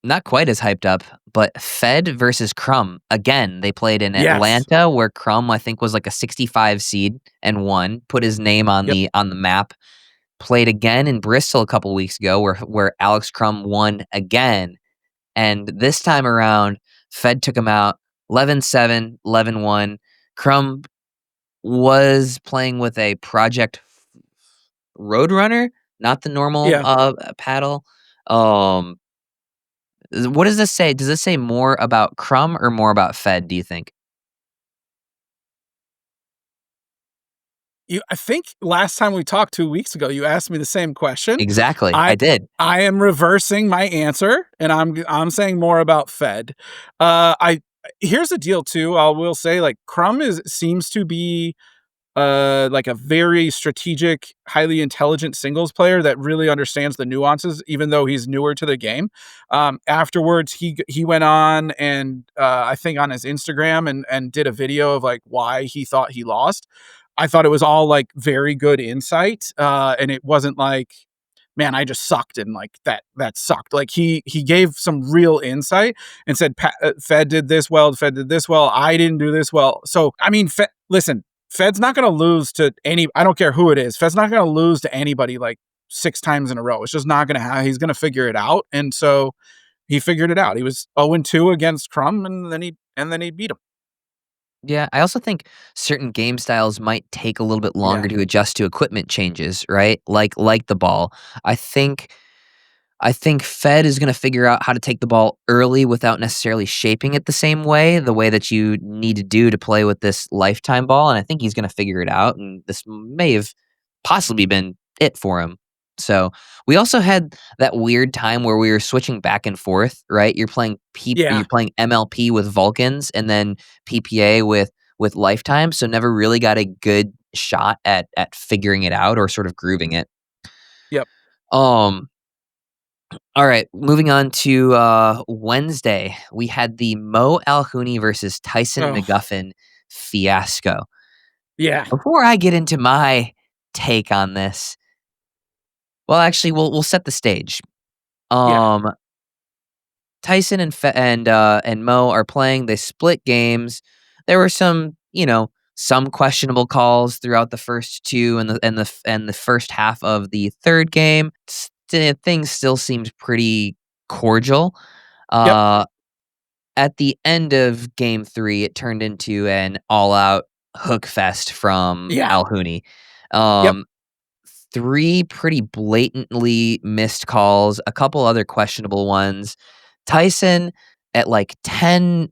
Not quite as hyped up, but Fed versus Crum. Again, they played in Yes. Atlanta where Crum I think was like a 65 seed and won, put his name on Yep. the map. Played again in Bristol a couple weeks ago where Alex Crum won again. And this time around, Fed took him out 11-7, 11-1. Crum was playing with a Project Roadrunner, not the normal Yeah. paddle. Um What does this say? Does this say more about Crum or more about Fed, do you think? I think last time we talked 2 weeks ago, you asked me the same question. Exactly, I I did. I am reversing my answer, and I'm saying more about Fed. I Here's the deal too. I will say, like, Crum seems to be like a very strategic, highly intelligent singles player that really understands the nuances, even though he's newer to the game. Afterwards, he went on and I think on his Instagram and did a video of like why he thought he lost. I thought it was all like very good insight, and it wasn't like, man, I just sucked and like that sucked. Like he gave some real insight and said, Fed did this well, Fed did this well, I didn't do this well. So I mean, listen, Fed's not going to lose to any. I don't care who it is. Fed's not going to lose to anybody like 6 times in a row. It's just not going to happen. He's going to figure it out, and so he figured it out. He was 0-2 against Crum, and then he beat him. Yeah, I also think certain game styles might take a little bit Yeah. longer to adjust to equipment changes, right? Like the ball. I think I think Fed is gonna figure out how to take the ball early without necessarily shaping it the way that you need to do to play with this lifetime ball, and I think he's gonna figure it out, and this may have possibly been it for him. So, we also had that weird time where we were switching back and forth, right? You're Yeah. playing MLP with Vulcans and then PPA with Lifetime, so never really got a good shot at figuring it out or sort of grooving it. Yep. Um all right, moving on to Wednesday. We had the Mo Alhouni versus Tyson Oh, McGuffin fiasco. yeah. Before I get into my take on this, well, actually, we'll set the stage. Yeah. Um, Tyson and Mo are playing. They split games. There were some questionable calls throughout the first two and the first half of the third game. Things still seemed pretty cordial. Yep. Uh, at the end of game three, it turned into an all-out hook fest from Yeah. Alhouni. Yep. Um, 3 pretty blatantly missed calls, a couple other questionable ones. Tyson at like 10-9,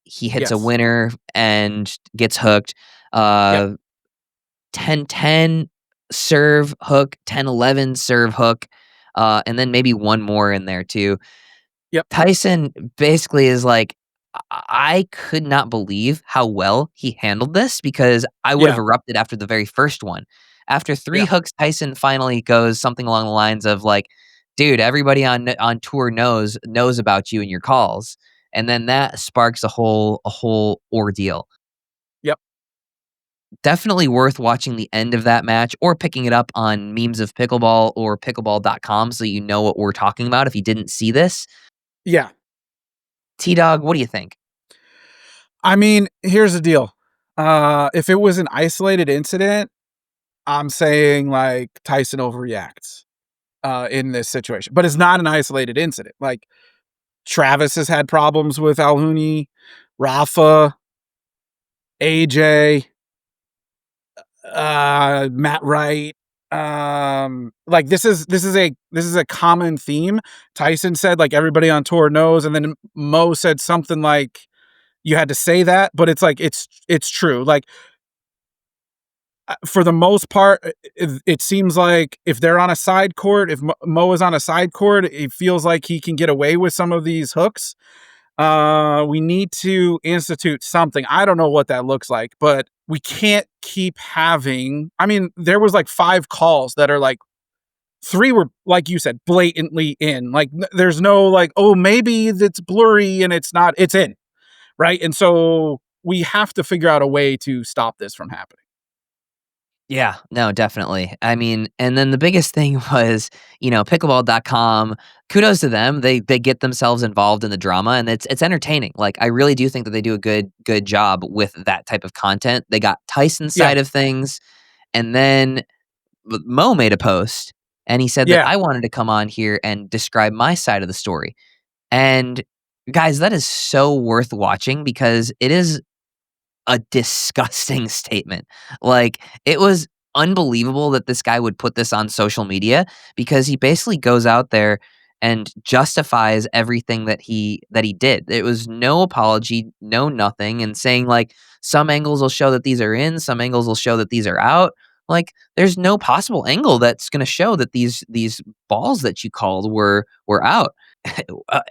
he hits a Yes. winner and gets hooked. Yep. 10-10 serve hook, 10-11 serve hook, and then maybe one more in there too. Yep. Tyson basically is like, I could not believe how well he handled this because I would have Yeah. erupted after the very first one. After 3 Yeah. hooks, Tyson finally goes something along the lines of like, "Dude, everybody on tour knows about you and your calls." And then that sparks a whole ordeal. Yep. Definitely worth watching the end of that match or picking it up on Memes of Pickleball or pickleball.com so you know what we're talking about if you didn't see this. Yeah. T-Dog, what do you think? I mean, here's the deal. If it was an isolated incident, I'm saying like Tyson overreacts in this situation, but it's not an isolated incident. Like Travis has had problems with Alhouni, Rafa, AJ, Matt Wright. Like this is a common theme. Tyson said like everybody on tour knows, and then Mo said something like you had to say that, but it's like it's true. Like for the most part, it seems like if they're on a side court, if Mo is on a side court, it feels like he can get away with some of these hooks. We need to institute something. I don't know what that looks like, but we can't keep having. I mean, there was like 5 calls that are like 3 were, like you said, blatantly in. Like there's no like, oh, maybe it's blurry and it's not. It's in, right? And so we have to figure out a way to stop this from happening. Yeah, no, definitely. I mean, and then the biggest thing was, pickleball.com, kudos to them. They get themselves involved in the drama and it's entertaining. Like I really do think that they do a good job with that type of content. They got Tyson's Yeah, side of things and then Mo made a post and he said that yeah, I wanted to come on here and describe my side of the story. And guys, that is so worth watching because it is a disgusting statement. Like, it was unbelievable that this guy would put this on social media because he basically goes out there and justifies everything that he did. It was no apology, no nothing, and saying like some angles will show that these are in, some angles will show that these are out. Like, there's no possible angle that's going to show that these balls that you called were out.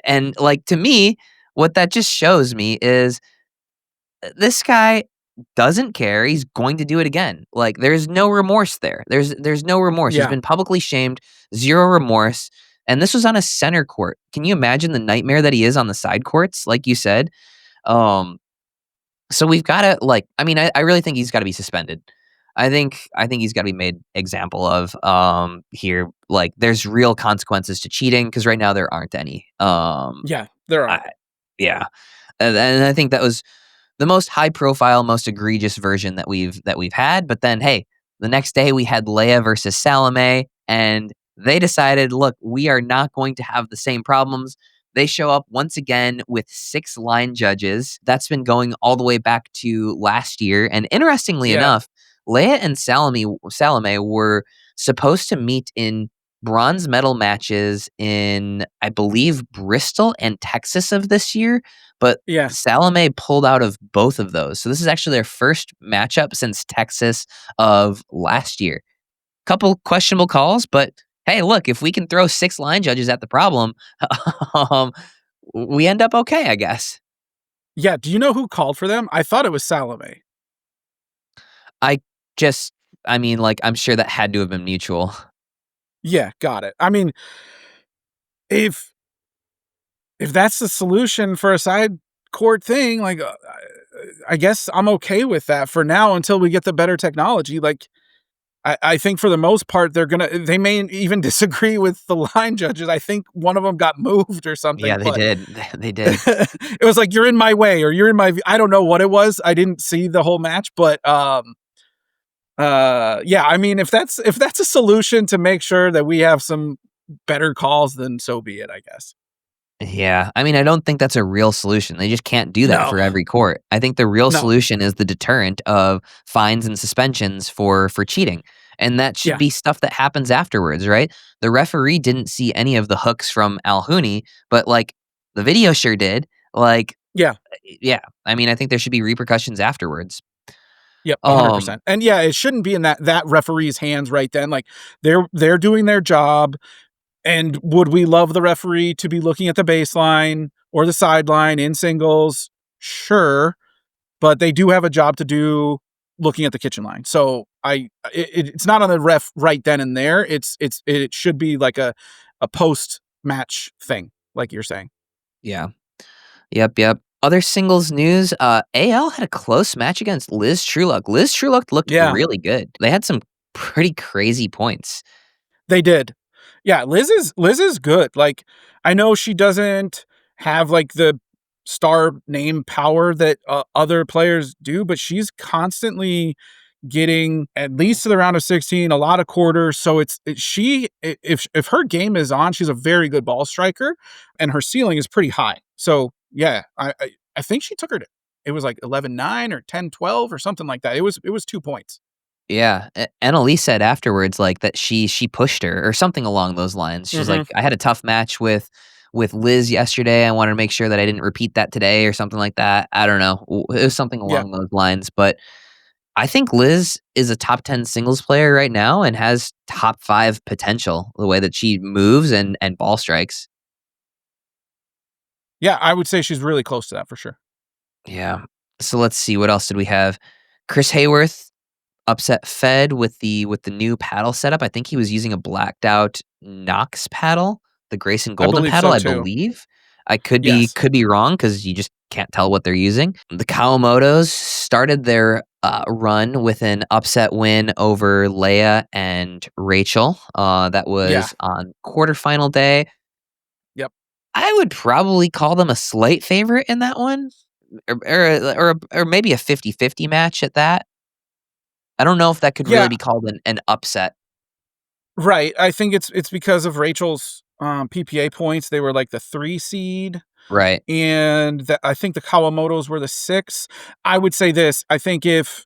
And like to me, what that just shows me is this guy doesn't care. He's going to do it again. Like there's no remorse there. There's no remorse. He's yeah, been publicly shamed, zero remorse. And this was on a center court. Can you imagine the nightmare that he is on the side courts, like you said? Um, so we've got to like. I mean, I really think he's got to be suspended. I think he's got to be made example of here. Like, there's real consequences to cheating because right now there aren't any. yeah. There are. Yeah, and I think that was the most high profile, most egregious version that we've had. But then, hey, the next day we had Leia versus Salome, and they decided, look, we are not going to have the same problems. They show up once again with 6 line judges. That's been going all the way back to last year. And interestingly Yeah, enough, Leia and Salome were supposed to meet in bronze medal matches in, I believe, Bristol and Texas of this year. But yeah, Salome pulled out of both of those. So this is actually their first matchup since Texas of last year. Couple questionable calls, but hey, look, if we can throw 6 line judges at the problem, um, we end up okay, I guess. yeah. Do you know who called for them? I thought it was Salome. I just, I mean, like, I'm sure that had to have been mutual. Yeah, got it. I mean, if that's the solution for a side court thing, like I guess I'm okay with that for now until we get the better technology. Like I think for the most part they may even disagree with the line judges. I think one of them got moved or something, Yeah, they but did. They did. it was like you're in my way or you're in my. I don't know what it was. I didn't see the whole match, but yeah. I mean, if that's a solution to make sure that we have some better calls, then so be it. I guess. Yeah, I mean, I don't think that's a real solution. They just can't do that No, for every court. I think the real no. solution is the deterrent of fines and suspensions for cheating. And that should Yeah. be stuff that happens afterwards, right? The referee didn't see any of the hooks from Alhouni, but like the video sure did. Like, Yeah. yeah. I mean, I think there should be repercussions afterwards. Yep, Um, 100%. And yeah, it shouldn't be in that referee's hands right then. Like they're doing their job. And would we love the referee to be looking at the baseline or the sideline in singles? Sure, but they do have a job to do looking at the kitchen line. So it's not on the ref right then and there. It should be like a post match thing, like you're saying. yeah. Yep. Other singles news, AL had a close match against Liz Trulock. Liz Trulock looked Yeah, really good. They had some pretty crazy points. they did. Yeah, Liz is good. Like I know she doesn't have like the star name power that other players do, but she's constantly getting at least to the round of 16, a lot of quarters. So if her game is on, she's a very good ball striker, and her ceiling is pretty high. So yeah, I think she took her to, it was like 11-9 or 10-12 or something like that. It was 2 points. Yeah, Anna Leigh said afterwards, like, that she pushed her or something along those lines. She's Hmm. like, "I had a tough match with Liz yesterday. I wanted to make sure that I didn't repeat that today," or something like that. I don't know. It was something Yeah. along those lines, but I think Liz is a top 10 singles player right now and has top 5 potential, the way that she moves and ball strikes. Yeah, I would say she's really close to that for sure. Yeah. So let's see, what else did we have? Chris Hayworth upset Fed with the new paddle setup. I think he was using a blacked out Knox paddle, the Grayson I Golden believe paddle, so I too. believe. I could Yes. be wrong because you just can't tell what they're using. The Kawamotos started their run with an upset win over Leia and Rachel. That Yeah. was on quarterfinal day. Yep. I would probably call them a slight favorite in that one, or maybe a 50-50 match at that. I don't know if that could really Yeah. be called an upset. Right. I think it's because of Rachel's PPA points. They were like the 3 seed, Right. and I think the Kawamotos were the 6. I would say this. I think if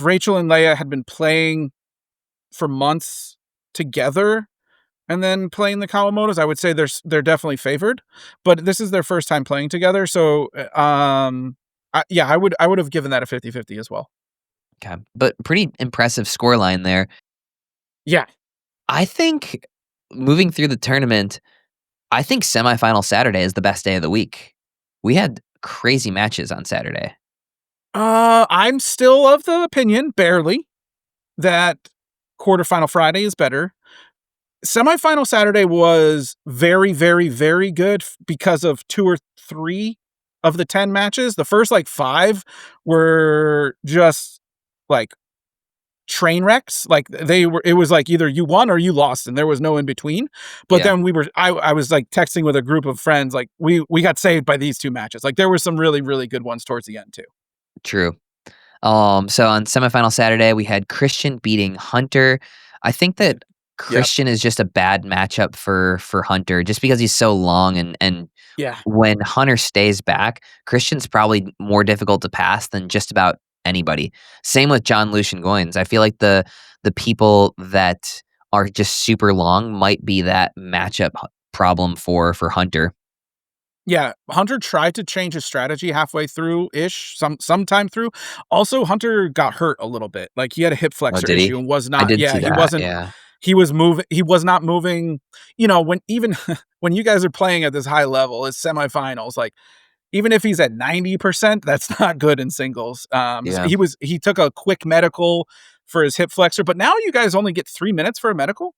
Rachel and Leia had been playing for months together and then playing the Kawamotos, I would say they're definitely favored. But this is their first time playing together, so yeah, I would have given that a 50-50 as well. Okay. But pretty impressive scoreline there. Yeah. I think moving through the tournament, I think semifinal Saturday is the best day of the week. We had crazy matches on Saturday. I'm still of the opinion, barely, that quarterfinal Friday is better. Semifinal Saturday was very, very, very good because of 2 or 3 of the 10 matches. The first like 5 were just like train wrecks. Like it was like either you won or you lost, and there was no in between. But Yeah. then I was like texting with a group of friends, like we got saved by these 2 matches. Like there were some really, really good ones towards the end too. True. So on semifinal Saturday, we had Christian beating Hunter. I think that Yep. Christian is just a bad matchup for Hunter, just because he's so long, and Yeah. when Hunter stays back, Christian's probably more difficult to pass than just about anybody. Same with John Lucian Goins. I feel like the people that are just super long might be that matchup problem for Hunter. Yeah, Hunter tried to change his strategy halfway through ish, sometime through. Also, Hunter got hurt a little bit. Like he had a hip Oh, flexor did he? issue and was I not. did Yeah, see he that. wasn't. Yeah. He was not moving. You know, when even when you guys are playing at this high level, it's semifinals. Like even if he's at 90%, that's not good in singles. So Yeah. he took a quick medical for his hip flexor, but now you guys only get 3 minutes for a medical.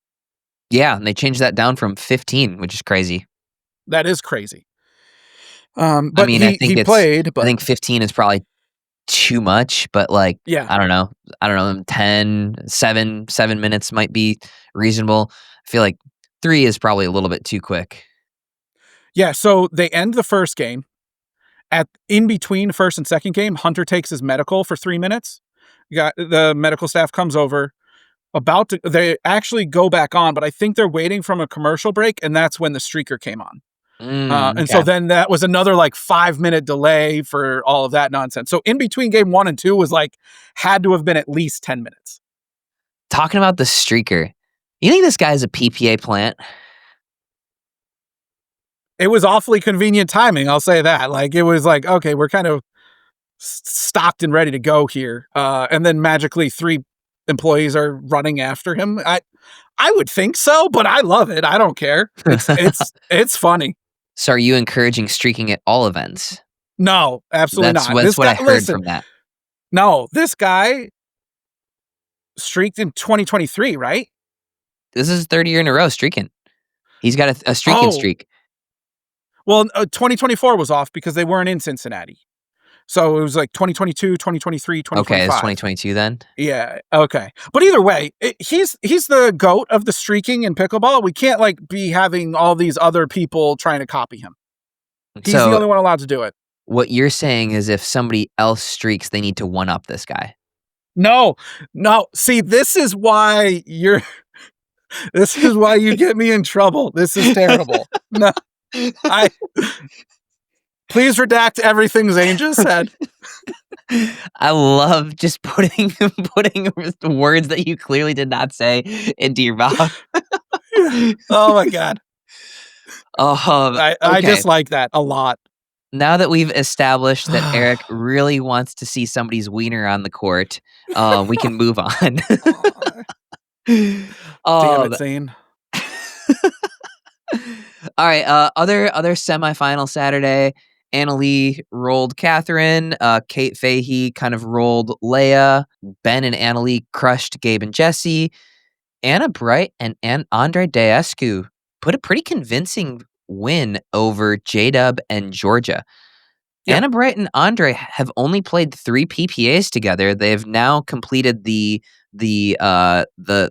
Yeah, and they changed that down from 15, which is crazy. That is crazy. I But mean, he played. I But think 15 is probably too much, but, like, yeah, I don't know. 10, 7 minutes might be reasonable. I feel like 3 is probably a little bit too quick. yeah. So they end the first game. In between first and second game, Hunter takes his medical for 3 minutes. You got the medical staff comes over. They actually go back on, but I think they're waiting from a commercial break, and that's when the streaker came on. And so Okay. then that was another like 5-minute delay for all of that nonsense. So in between game 1 and 2 was like had to have been at least 10 minutes. talking about the streaker, you think this guy's a PPA plant? It was awfully convenient timing, I'll say that. Like, it was like, okay, we're kind of stocked and ready to go here. And then magically 3 employees are running after him. I would think so, but I love it. I don't care. It's funny. So are you encouraging streaking at all events? No, absolutely not. That's what I heard from that. No, this guy streaked in 2023, right? This is his 3rd year in a row streaking. He's got a streaking streak. Well, 2024 was off because they weren't in Cincinnati. So it was like 2022, 2023, 2025. Okay, it's 2022 then? Yeah, okay. But either way, he's the GOAT of the streaking in pickleball. We can't like be having all these other people trying to copy him. He's the only one allowed to do it. What you're saying is if somebody else streaks, they need to one-up this guy. No. See, this is why you get me in trouble. This is terrible. No. Please redact everything Zane just said. I love just putting words that you clearly did not say into your mouth. Oh my God. I just like that a lot. Now that we've established that Eric really wants to see somebody's wiener on the court, we can move on. Damn it, Zane. All right. Other semifinal Saturday. Anna Leigh rolled Catherine. Kate Fahey kind of rolled Leia. Ben and Anna Leigh crushed Gabe and Jesse. Anna Bright and Andre Daescu put a pretty convincing win over J-Dub and Georgia. Yep. Anna Bright and Andre have only played 3 PPAs together. They've now completed the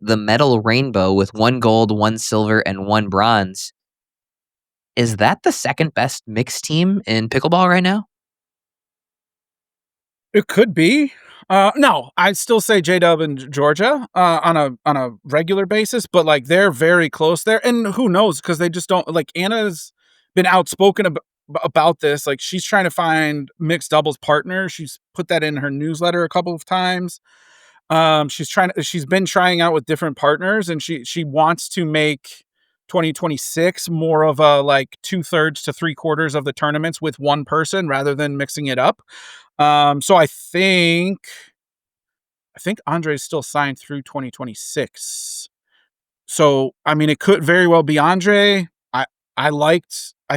medal rainbow with 1 gold, 1 silver, and 1 bronze. Is that the second best mixed team in pickleball right now? It could be. No, I'd still say J-Dub and Georgia on a regular basis, but like they're very close there. And who knows? Because they just don't like. Anna's been outspoken about this. Like she's trying to find mixed doubles partners. She's put that in her newsletter a couple of times. She's been trying out with different partners, and she wants to make 2026 more of a like 2/3 to 3/4 of the tournaments with one person rather than mixing it up. So I think Andre's still signed through 2026. So I mean, it could very well be Andre. I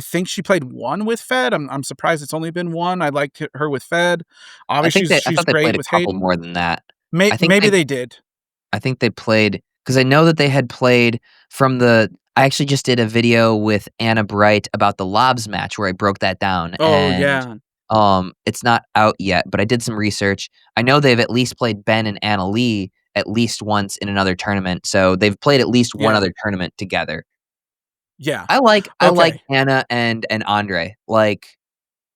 think she played 1 with Fed. I'm surprised it's only been 1. I liked her with Fed. Obviously, she's great with Hayden. More than that. Maybe they did. I think they played because I know that they had played from the. I actually just did a video with Anna Bright about the lobs match where I broke that down. Oh, yeah. It's not out yet, but I did some research. I know they've at least played Ben and Anna Leigh at least once in another tournament, so they've played at least one other tournament together. Yeah, I like Anna and Andre. Like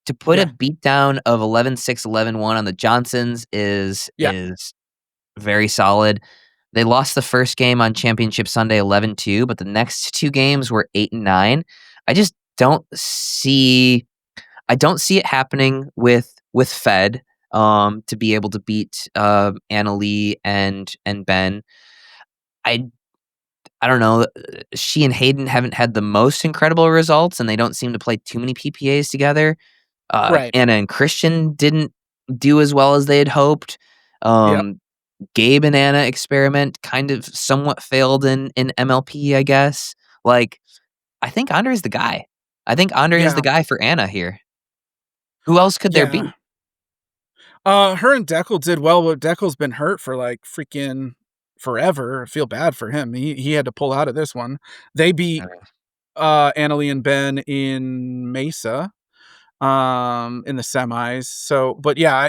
to put a beatdown of 11-6, 11-1 on the Johnsons is very solid. They lost the first game on Championship Sunday 11-2, but the next 2 games were 8-9. I just don't see it happening with Fed to be able to beat Anna Leigh and Ben. I don't know. She and Hayden haven't had the most incredible results, and they don't seem to play too many PPAs together. Right. Anna and Christian didn't do as well as they had hoped. Gabe and Anna experiment kind of somewhat failed in MLP, I guess. Like, I think Andre's the guy. I think Andre is the guy for Anna here. Who else could there be? Her and Deckel did well, but Deckel's been hurt for like freaking forever. I feel bad for him. He had to pull out of this one. They beat Anna Leigh and Ben in Mesa in the semis. So, but yeah,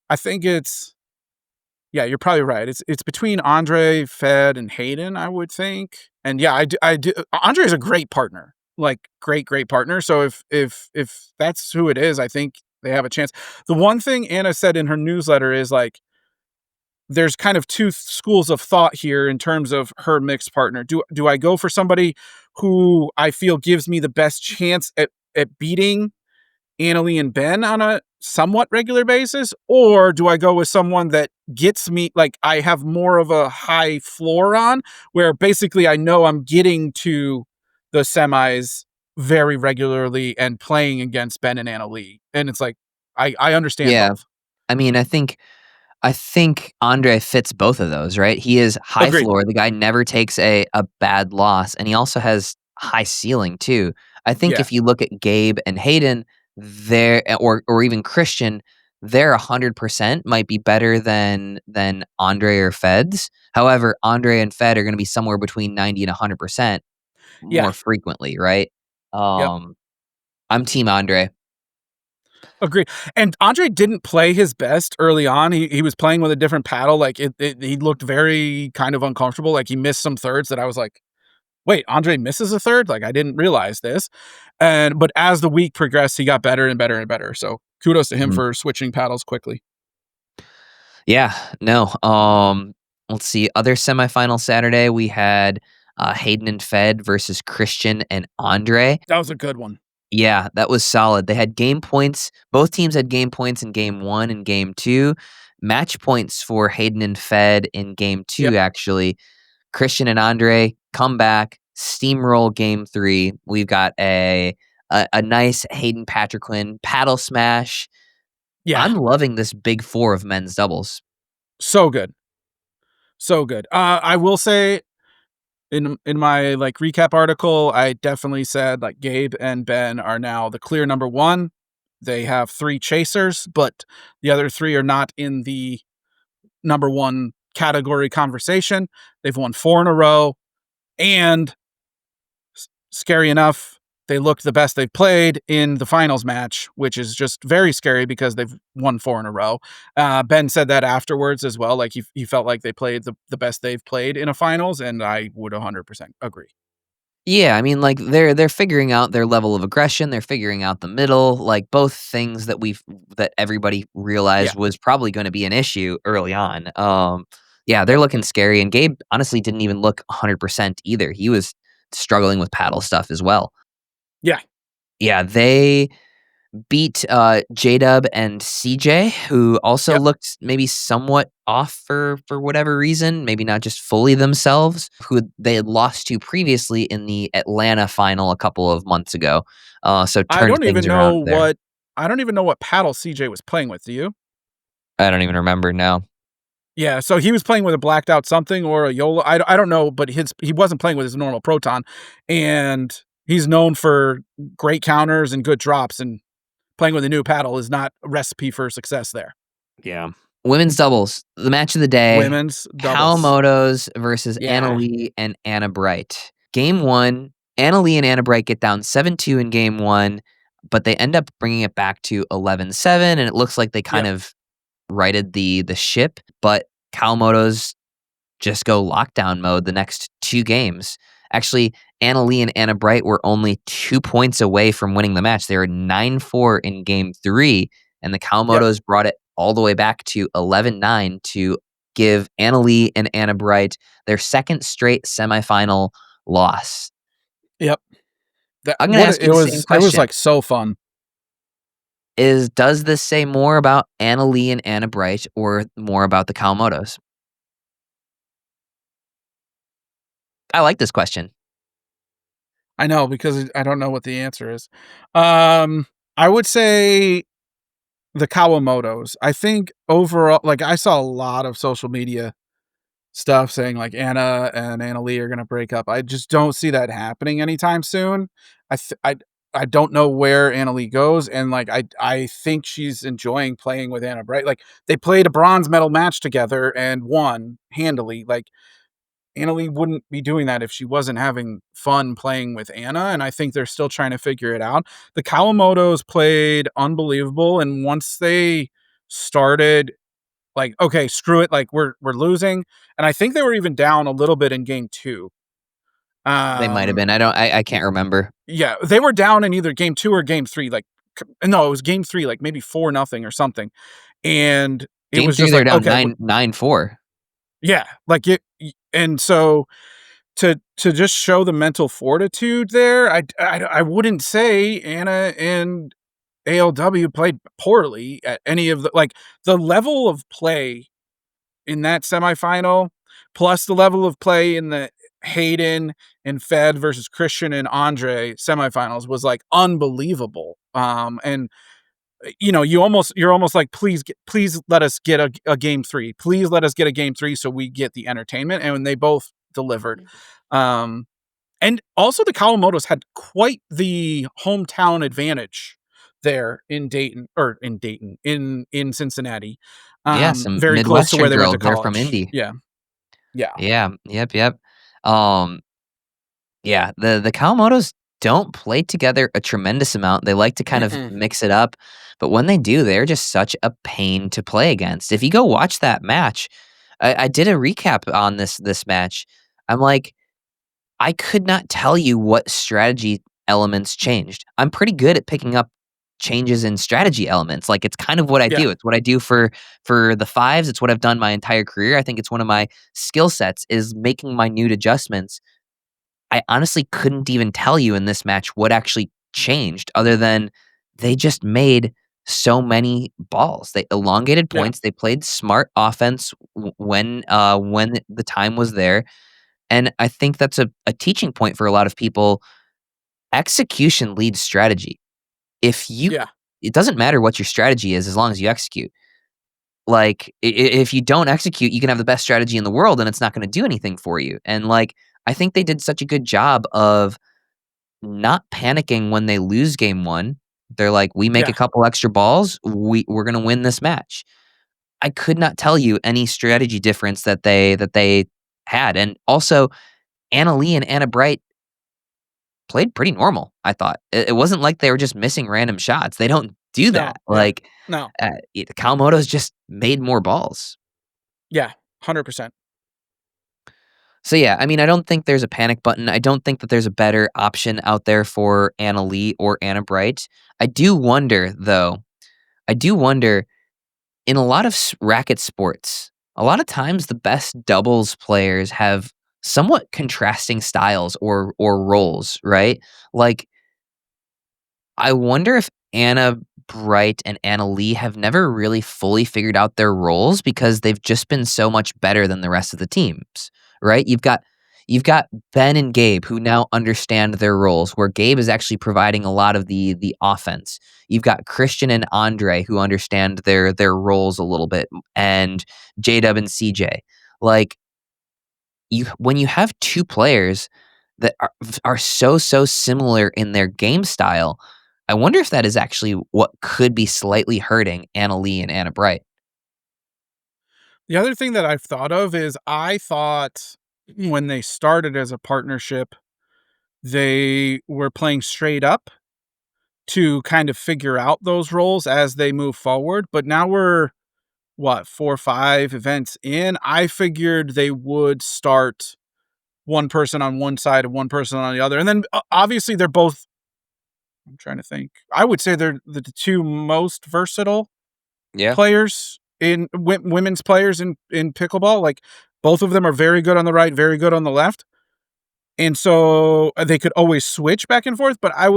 I think it's you're probably right. It's between Andre, Fed, and Hayden, I would think. And yeah, I do. Andre is a great partner, like great partner. So if that's who it is, I think they have a chance. The one thing Anna said in her newsletter is like, there's kind of 2 schools of thought here in terms of her mixed partner. Do I go for somebody who I feel gives me the best chance at beating Anna Leigh and Ben on a somewhat regular basis, or do I go with someone that gets me, like, I have more of a high floor on, where basically I know I'm getting to the semis very regularly and playing against Ben and Anna Leigh, and it's like I understand Yeah. both. I mean, I think Andre fits both of those, right? He is high Agreed. floor. The guy never takes a bad loss, and he also has high ceiling too. I think Yeah. if you look at Gabe and Hayden, or even Christian, they're 100% might be better than Andre or Feds. However, Andre and Fed are going to be somewhere between 90 and 100% Yeah. more frequently, right? Yep. I'm Team Andre. Agreed. And Andre didn't play his best early on. He was playing with a different paddle. Like he looked very kind of uncomfortable. Like he missed some thirds that I was like, wait, Andre misses a third? Like I didn't realize this. But as the week progressed, he got better and better and better. So kudos to him Mhm. for switching paddles quickly. Yeah, no. Let's see. Other semifinal Saturday, we had Hayden and Fed versus Christian and Andre. That was a good one. Yeah, that was solid. They had game points. Both teams had game points in game 1 and game 2. Match points for Hayden and Fed in game 2, Yep. actually. Christian and Andre come back, steamroll game 3. We've got a nice Hayden Patrick paddle smash. Yeah. I'm loving this big 4 of men's doubles. So good. So good. I will say in my like recap article, I definitely said like Gabe and Ben are now the clear number one. They have 3 chasers, but the other 3 are not in the number one category conversation. They've won 4 in a row, and scary enough, they looked the best they've played in the finals match, which is just very scary because they've won 4 in a row. Ben said that afterwards as well. Like he felt like they played the best they've played in a finals, and I would 100% agree. Yeah, I mean, like they're figuring out their level of aggression. They're figuring out the middle, like both things that everybody Yeah. realized was probably going to be an issue early on. Yeah, they're looking scary, and Gabe honestly didn't even look 100% either. He was struggling with paddle stuff as well. Yeah. Yeah, they beat J-Dub and CJ, who also Yep. looked maybe somewhat off for whatever reason, maybe not just fully themselves, who they had lost to previously in the Atlanta final a couple of months ago. So I turned don't things even know around there. what I don't even know what paddle CJ was playing with. Do you? I don't even remember now. Yeah, so he was playing with a blacked out something or a YOLO. I don't know, but he wasn't playing with his normal proton, and he's known for great counters and good drops. And playing with a new paddle is not a recipe for success there. Yeah. Women's doubles, the match of the day. Women's doubles. Kawamotos versus Anna Yeah. Leigh and Anna Bright. Game 1, Anna Leigh and Anna Bright get down 7-2 in game 1, but they end up bringing it back to 11-7, and it looks like they kind Yep. of righted the ship, but Kawamotos just go lockdown mode the next 2 games. Actually, Anna Leigh and Anna Bright were only 2 points away from winning the match. They were 9-4 in game 3, and the Yep. Kawamotos brought it all the way back to 11-9 to give Anna Leigh and Anna Bright their second straight semifinal loss. Yep. That I'm gonna what ask you the same it was question. like so fun. Does this say more about Anna Leigh and Anna Bright or more about the Kawamotos? I like this question. I know because I don't know what the answer is. I would say the Kawamotos. I think overall, like I saw a lot of social media stuff saying like Anna and Anna Leigh are gonna break up. I just don't see that happening anytime soon. I th- I I don't know where Anna Leigh goes, and like I think she's enjoying playing with Anna Bright. Like they played a bronze medal match together and won handily. Like Anna Leigh wouldn't be doing that if she wasn't having fun playing with Anna, and I think they're still trying to figure it out. The Kawamotos played unbelievable, and once they started like, okay, screw it, like we're losing, and I think they were even down a little bit in game 2. They might have been. Um, I can't remember. yeah, they were down in either game 2 or game 3, like no, it was game 3, like maybe 4-0 or something, and it Game was 3, just they're like, down okay, 9-4. yeah, like and so to just show the mental fortitude there, I wouldn't say Anna and ALW played poorly at any of the level of play in that semifinal, plus the level of play in the Hayden and Fed versus Christian and Andre semifinals was like unbelievable. And you're almost like, please let us get a game 3. Please let us get a game 3 so we get the entertainment. And they both delivered. And also the Kawamotos had quite the hometown advantage there in Cincinnati. Yeah, some Very close to where Midwestern they went to girls. They're from college. Indy. Yeah. Yeah. Yeah. Yep. Um, yeah, the Kawamotos don't play together a tremendous amount. They like to kind of Mm-mm. mix it up, but when they do, they're just such a pain to play against. If you go watch that match, I did a recap on this match. I'm like, I could not tell you what strategy elements changed. I'm pretty good at picking up changes in strategy elements. Like it's kind of what I Yeah. do. It's what I do for the fives. It's what I've done my entire career. I think it's one of my skill sets is making minute adjustments. I honestly couldn't even tell you in this match what actually changed other than they just made so many balls. They elongated Yeah. points. They played smart offense when the time was there. And I think that's a teaching point for a lot of people. Execution leads strategy. If you Yeah. It doesn't matter what your strategy is as long as you execute. Like if you don't execute, you can have the best strategy in the world and it's not going to do anything for you. And like I think they did such a good job of not panicking when they lose game 1. They're like, "We make a Yeah. couple extra balls, we're gonna win this match." I could not tell you any strategy difference that they had, and also, Anna Leigh and Anna Bright played pretty normal, I thought. It wasn't like they were just missing random shots. They don't do No. that. Yeah. Like, No. Kawamoto's just made more balls. Yeah. 100%. So yeah, I mean, I don't think there's a panic button. I don't think that there's a better option out there for Anna Leigh or Anna Bright. I do wonder, though. I do wonder in a lot of racket sports, a lot of times the best doubles players have somewhat contrasting styles or roles, right? Like I wonder if Anna Bright and Anna Leigh have never really fully figured out their roles because they've just been so much better than the rest of the teams, right? You've got Ben and Gabe who now understand their roles, where Gabe is actually providing a lot of the offense. You've got Christian and Andre who understand their roles a little bit, and J-Dub and CJ. Like when you have two players that are so similar in their game style, I wonder if that is actually what could be slightly hurting Anna Leigh and Anna Bright. The other thing that I've thought of is I thought when they started as a partnership, they were playing straight up to kind of figure out those roles as they move forward. But now we're, what, 4 or 5 events in? I figured they would start one person on one side and one person on the other. And then obviously they're both, I'm trying to think. I would say they're the two most versatile Yeah. players in women's players in pickleball. Like both of them are very good on the right, very good on the left. And so they could always switch back and forth, but I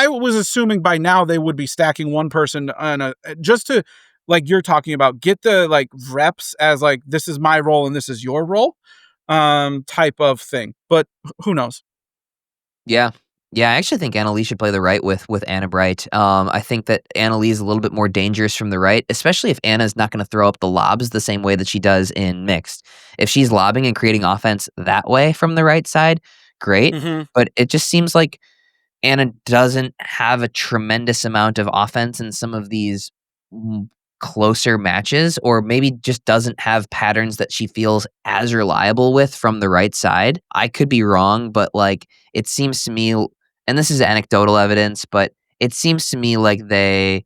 was assuming by now they would be stacking one person on a just to, like you're talking about, get the like reps as like this is my role and this is your role type of thing. But who knows? Yeah. Yeah, I actually think Anna Leigh should play the right with Anna Bright. I think that Anna Leigh is a little bit more dangerous from the right, especially if Anna's not going to throw up the lobs the same way that she does in mixed. If she's lobbing and creating offense that way from the right side, great. Mm-hmm. But it just seems like Anna doesn't have a tremendous amount of offense in some of these closer matches, or maybe just doesn't have patterns that she feels as reliable with from the right side. I could be wrong, but like it seems to me, and this is anecdotal evidence, but it seems to me like they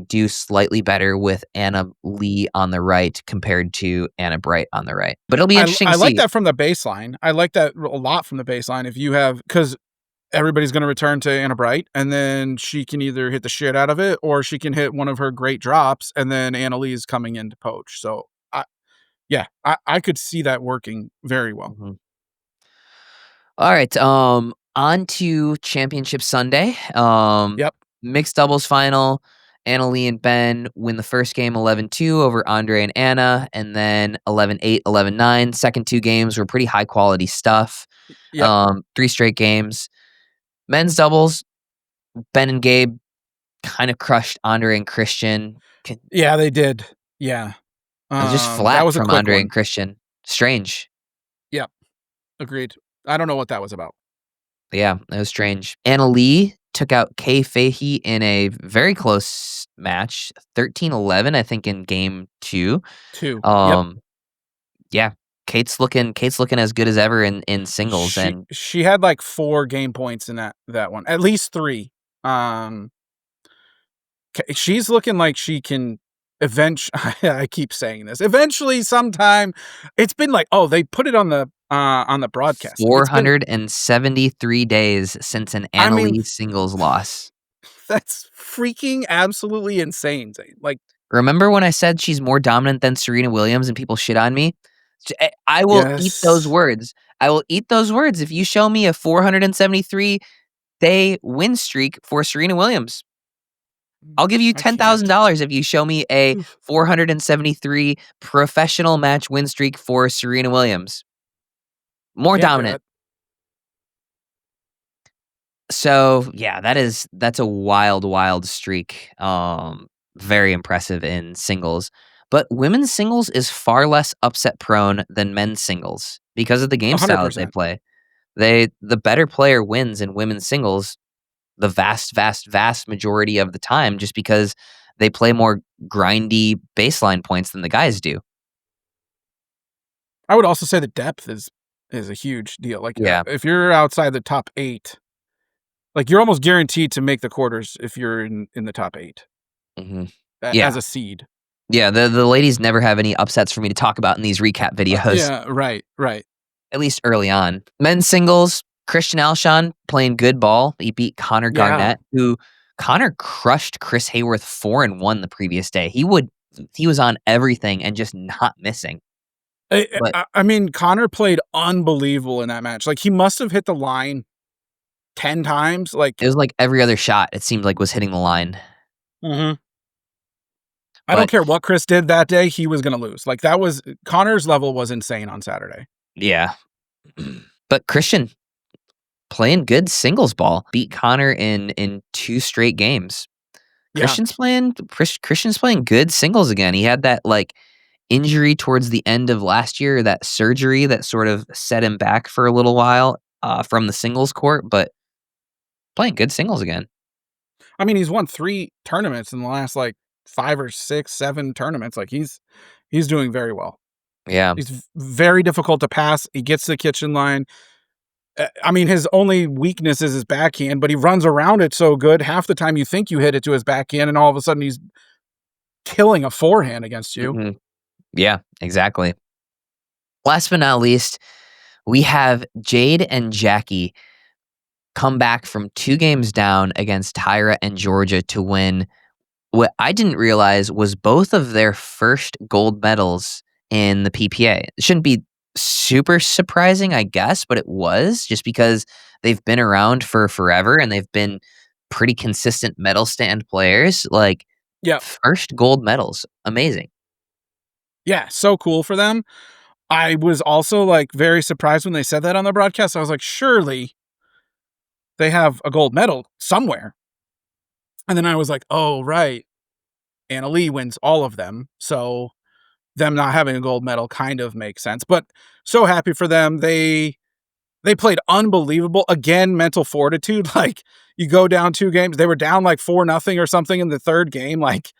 do slightly better with Anna Leigh on the right compared to Anna Bright on the right. But it'll be interesting I to like see. that from the baseline. I like that a lot from the baseline. If you have, because everybody's going to return to Anna Bright, and then she can either hit the shit out of it or she can hit one of her great drops, and then Anna Leigh is coming in to poach. So, I could see that working very well. Mhm. All right. On to Championship Sunday. Yep. Mixed doubles final. Anna Leigh and Ben win the first game 11-2 over Andre and Anna, and then 11-8, 11-9. Second two games were pretty high quality stuff. Yep. 3 straight games. Men's doubles, Ben and Gabe kind of crushed Andre and Christian. Yeah, they did. Yeah. Just That flat was a from quick Andre one. and Christian. Strange. Yep. Agreed. I don't know what that was about. Yeah, it was strange. Anna Leigh took out Kay Fahey in a very close match, 13-11, I think, in game 2. 2. Yep. Yeah, Kate's looking as good as ever in singles, and She had like 4 game points in that one. At least 3. She's looking like she can I keep saying this. Eventually sometime it's been like, oh, they put it on the broadcast. Like, 473 days since an Anna Leigh singles loss. That's freaking absolutely insane, Zane. Like, remember when I said she's more dominant than Serena Williams and people shit on me? I will eat those words. I will eat those words if you show me a 473-day win streak for Serena Williams. I'll give you $10,000 if you show me a 473 professional match win streak for Serena Williams. More dominant. So yeah, that's a wild streak. Very impressive in singles. But women's singles is far less upset prone than men's singles because of the game style that they play. The better player wins in women's singles the vast majority of the time, just because they play more grindy baseline points than the guys do. I would also say the depth is a huge deal. Like, if you're outside the top 8, like, you're almost guaranteed to make the quarters if you're in the top 8. Mm-hmm. As a seed. Yeah, the ladies never have any upsets for me to talk about in these recap videos. Yeah, right. At least early on. Men's singles, Christian Alshon playing good ball. He beat Connor Garnett, who Connor crushed Chris Hayworth 4-1 the previous day. He was on everything and just not missing. I mean, Connor played unbelievable in that match. Like, he must have hit the line 10 times. Like, it was like every other shot, it seemed like, was hitting the line. Mm-hmm. I don't care what Chris did that day, he was going to lose. Like, Connor's level was insane on Saturday. Yeah. But Christian playing good singles ball, beat Connor in 2 straight games. Christian's playing good singles again. He had that like injury towards the end of last year, that surgery that sort of set him back for a little while from the singles court, but playing good singles again. I mean, he's won 3 tournaments in the last like 5 or 6, 7 tournaments. Like, he's doing very well. Yeah. He's very difficult to pass. He gets the kitchen line. I mean, his only weakness is his backhand, but he runs around it so good. Half the time you think you hit it to his backhand, and all of a sudden he's killing a forehand against you. Mm-hmm. Yeah, exactly. Last but not least, we have Jade and Jackie come back from 2 games down against Tyra and Georgia to win what I didn't realize was both of their first gold medals in the PPA. It shouldn't be super surprising, I guess, but it was, just because they've been around for forever and they've been pretty consistent medal stand players. Like, first gold medals. Amazing. Yeah, so cool for them. I was also like very surprised when they said that on the broadcast. I was like, surely they have a gold medal somewhere. And then I was like, oh, right. Anna Leigh wins all of them. So them not having a gold medal kind of makes sense. But so happy for them. They played unbelievable. Again, mental fortitude. Like, you go down 2 games. They were down like 4-0 or something in the 3rd game. Like,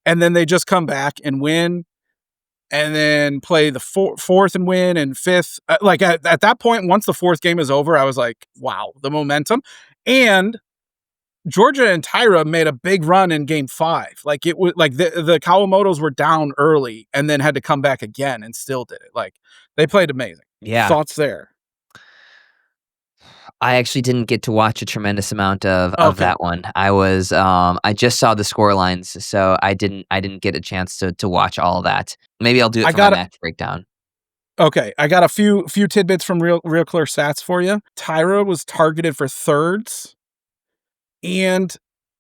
and then they just come back and win. And then play the 4th and win, and 5th. Like, at that point, once the 4th game is over, I was like, wow, the momentum. And Georgia and Tyra made a big run in game 5. Like, it was like the Kawamotos were down early and then had to come back again and still did it. Like, they played amazing. Yeah. Thoughts there? I actually didn't get to watch a tremendous amount of that one. I was I just saw the score lines, so I didn't get a chance to watch all of that. Maybe I'll do it for my match breakdown. Okay, I got a few tidbits from Real Clear Stats for you. Tyra was targeted for 3rds, and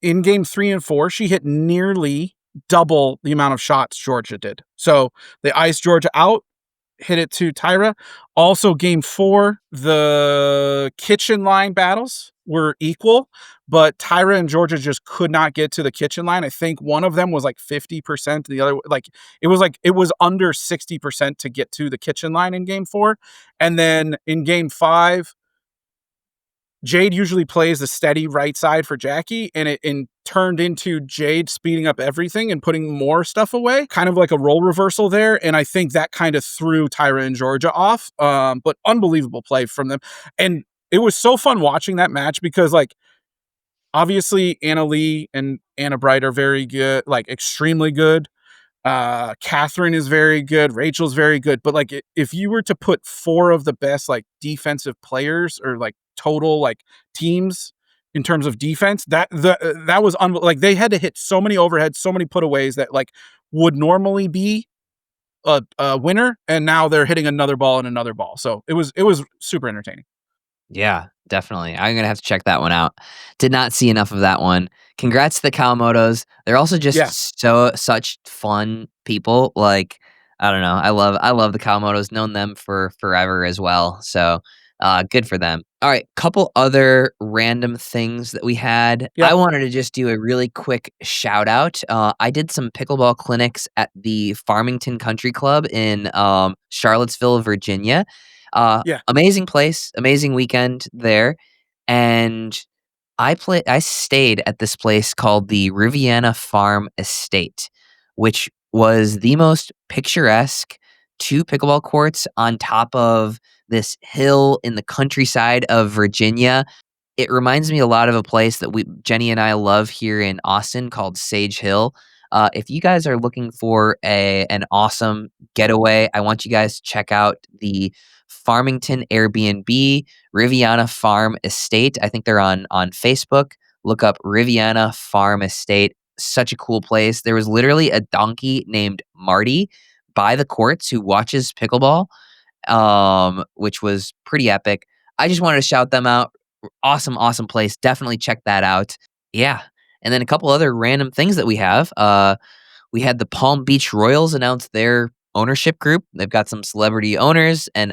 in game 3 and 4, she hit nearly double the amount of shots Georgia did. So they iced Georgia out, hit it to Tyra. Also, game 4, the kitchen line battles were equal, but Tyra and Georgia just could not get to the kitchen line. I think one of them was like 50%. The other, it was under 60% to get to the kitchen line in game 4. And then in game 5, Jade usually plays the steady right side for Jackie, and it turned into Jade speeding up everything and putting more stuff away, kind of like a role reversal there. And I think that kind of threw Tyra and Georgia off. But unbelievable play from them. And it was so fun watching that match because, like, obviously Anna Leigh and Anna Bright are very good, like extremely good. Catherine is very good. Rachel's very good. But like, if you were to put 4 of the best like defensive players or like total like teams in terms of defense, that was like they had to hit so many overheads, so many putaways that like would normally be a winner, and now they're hitting another ball and another ball. So it was super entertaining. Yeah, definitely. I'm gonna have to check that one out. Did not see enough of that one. Congrats to the Kawamotos. They're also just such fun people. Like, I don't know. I love the Kawamotos. Known them for forever as well. So good for them. All right, couple other random things that we had. Yep. I wanted to just do a really quick shout out. I did some pickleball clinics at the Farmington Country Club in Charlottesville, Virginia. Amazing place, amazing weekend there. And I stayed at this place called the Riviana Farm Estate, which was the most picturesque 2 pickleball courts on top of this hill in the countryside of Virginia. It reminds me a lot of a place that Jenny and I love here in Austin called Sage Hill. If you guys are looking for an awesome getaway, I want you guys to check out the Farmington Airbnb Riviana Farm Estate. I think they're on Facebook. Look up Riviana Farm Estate. Such a cool place. There was literally a donkey named Marty by the courts who watches pickleball, which was pretty epic. I just wanted to shout them out. Awesome place. Definitely check that out. Yeah. And then a couple other random things that we have. We had the Palm Beach Royals announce their ownership group. They've got some celebrity owners, and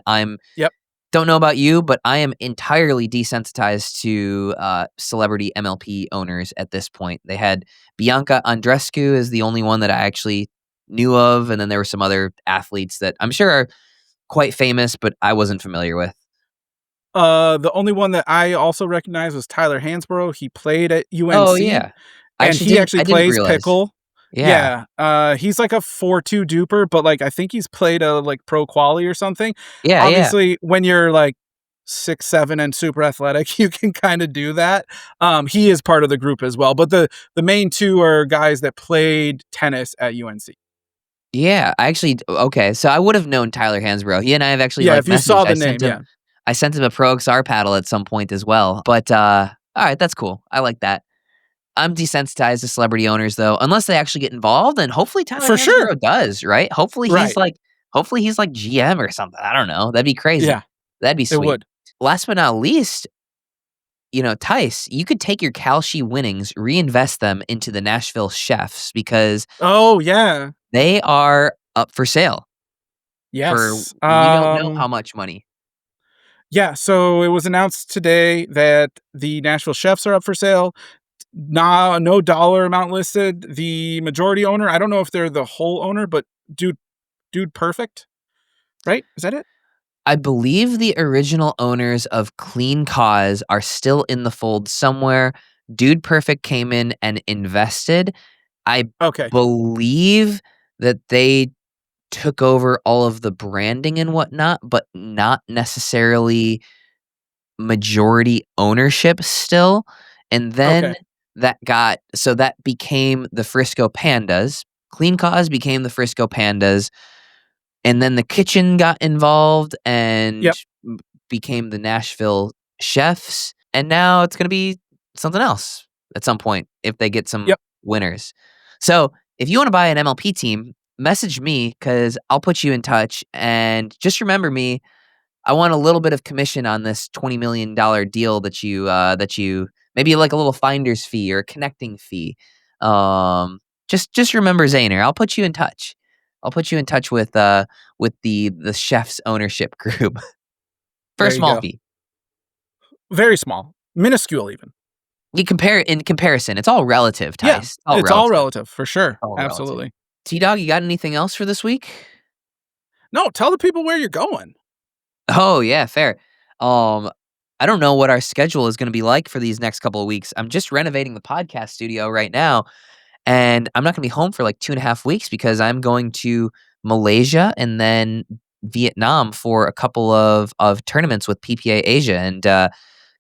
don't know about you, but I am entirely desensitized to celebrity MLP owners at this point. They had Bianca Andreescu is the only one that I actually knew of, and then there were some other athletes that I'm sure are quite famous, but I wasn't familiar with. The only one that I also recognize was Tyler Hansborough. He played at UNC. Oh yeah, and he actually plays pickle. Yeah. He's like a 4-2 duper, but like I think he's played a like pro quali or something. Yeah, obviously when you're like 6'7" and super athletic, you can kind of do that. He is part of the group as well, but the main 2 are guys that played tennis at UNC. Yeah, okay, so I would have known Tyler Hansborough. He and I have actually if you saw the name, I sent him a Pro XR paddle at some point as well. But all right, that's cool. I like that. I'm desensitized to celebrity owners though, unless they actually get involved, and hopefully Tyler Hansborough does, right? Hopefully he's like GM or something. I don't know. That'd be crazy. Yeah. That'd be sweet. It would. Last but not least, Tice, you could take your Kalshi winnings, reinvest them into the Nashville Chefs because they are up for sale. Yes. We don't know how much money. Yeah, so it was announced today that the Nashville Chefs are up for sale. No dollar amount listed. The majority owner, I don't know if they're the whole owner, but Dude Perfect, right? Is that it? I believe the original owners of Clean Cause are still in the fold somewhere. Dude Perfect came in and invested. I believe that they took over all of the branding and whatnot, but not necessarily majority ownership still. And then that became the Frisco Pandas. Clean Cause became the Frisco Pandas. And then the kitchen got involved and became the Nashville Chefs. And now it's going to be something else at some point if they get some winners. So if you want to buy an MLP team, message me because I'll put you in touch. And just remember me. I want a little bit of commission on this $20 million deal that you Maybe like a little finder's fee or a connecting fee. Just remember Zaner. I'll put you in touch. I'll put you in touch with the chef's ownership group for a There you small go. fee. Very small, minuscule even. You compare in comparison. It's all relative, Yeah, Tice. it's all relative for sure. All relative. Absolutely. T-Dog, you got anything else for this week? No, tell the people where you're going. Oh, yeah, fair. I don't know what our schedule is going to be like for these next couple of weeks. I'm just renovating the podcast studio right now, and I'm not going to be home for like 2.5 weeks because I'm going to Malaysia and then Vietnam for a couple of tournaments with PPA Asia, and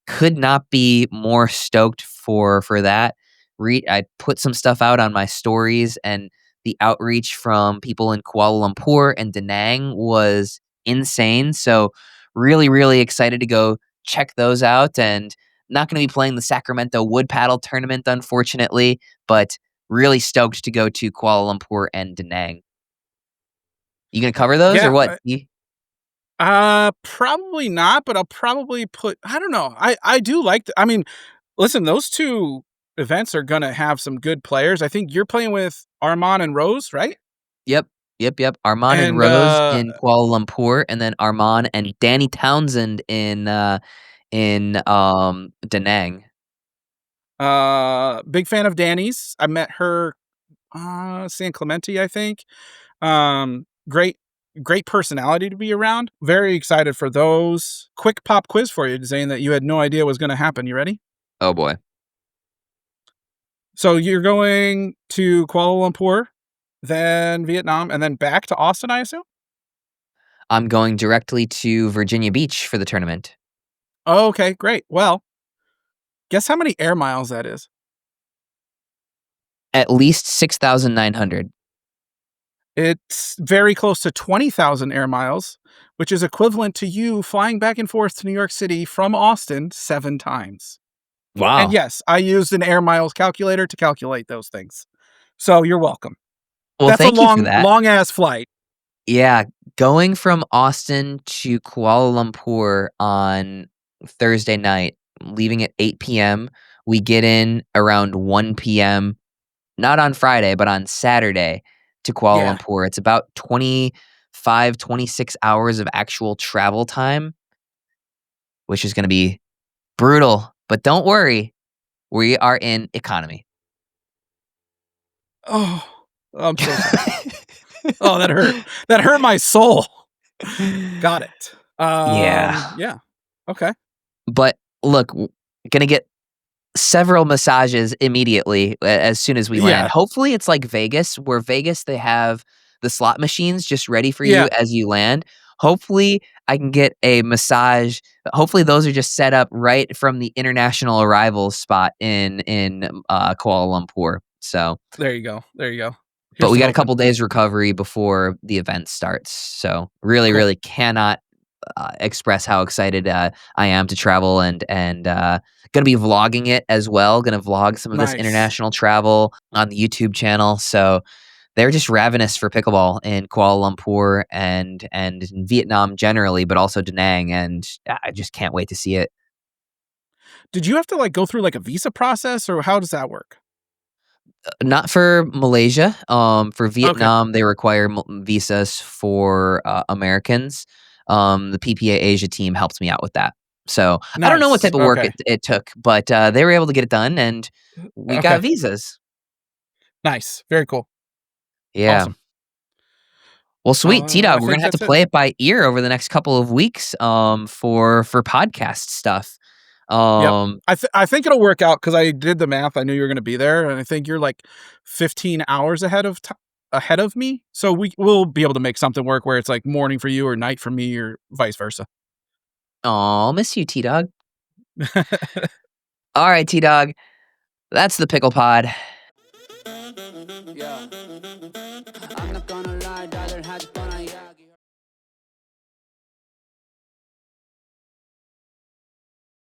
could not be more stoked for that. I put some stuff out on my stories, and the outreach from people in Kuala Lumpur and Da Nang was insane. So really, really excited to go check those out. And not going to be playing the Sacramento Wood Paddle tournament, unfortunately, but really stoked to go to Kuala Lumpur and Da Nang. You gonna cover those or Yeah, what? probably not, but I'll probably put. I don't know. I do like. I mean, listen, those two events are gonna have some good players. I think you're playing with Armand and Rose, right? Yep. Yep. Armand and And Rose in Kuala Lumpur, and then Armand and Danny Townsend in Da Nang. big fan of Danny's. I met her San Clemente, I think. Great personality to be around. Very excited for those. Quick pop quiz for you, Zane, that you had no idea was going to happen. You ready? Oh boy. So you're going to Kuala Lumpur, then Vietnam, and then back to Austin, I assume? I'm going directly to Virginia Beach for the tournament. Oh, okay, great. Well, guess how many air miles that is? At least 6,900. It's very close to 20,000 air miles, which is equivalent to you flying back and forth to New York City from Austin 7 times. Wow. And yes, I used an air miles calculator to calculate those things. So you're welcome. Well, That's thank a you for that. long ass flight. Yeah, going from Austin to Kuala Lumpur on Thursday night, leaving at 8 p.m. We get in around 1 p.m. Not on Friday, but on Saturday to Kuala Yeah. Lumpur. It's about 25, 26 hours of actual travel time, which is going to be brutal. But don't worry, we are in economy. Oh, I'm so sorry. Oh, that hurt. That hurt my soul. Got it. Yeah. Yeah. Okay. But look, gonna get several massages immediately as soon as we land. Yeah. Hopefully it's like Vegas, where Vegas they have the slot machines just ready for you Yeah. as you land. Hopefully I can get a massage. Hopefully those are just set up right from the international arrivals spot in Kuala Lumpur. So There you go. There you go. but Here's we to got a hoping. couple days recovery before the event starts. So really, Cool. really cannot express how excited I am to travel and gonna be vlogging it as well. Gonna vlog some of this Nice. international travel on the YouTube channel. So they're just ravenous for pickleball in Kuala Lumpur and in Vietnam generally, but also Da Nang, and I just can't wait to see it. Did you have to like go through like a visa process, or how does that work? Not for Malaysia. For Okay. Vietnam, they require visas for Americans. The PPA Asia team helped me out with that. So I don't know what Nice. type of work Okay. it took, but they were able to get it done, and we got Okay. visas. Nice. Very cool. Yeah. Awesome. Well, sweet, I T-Dog. We're think gonna have to that's it. play it by ear over the next couple of weeks. For podcast stuff. Yep. I think it'll work out because I did the math. I knew you were going to be there, and I think you're like 15 hours ahead of me. So we'll be able to make something work where it's like morning for you or night for me or vice versa. I'll miss you, T-Dog. All right, T-Dog. That's the PicklePod. Yeah. I'm not gonna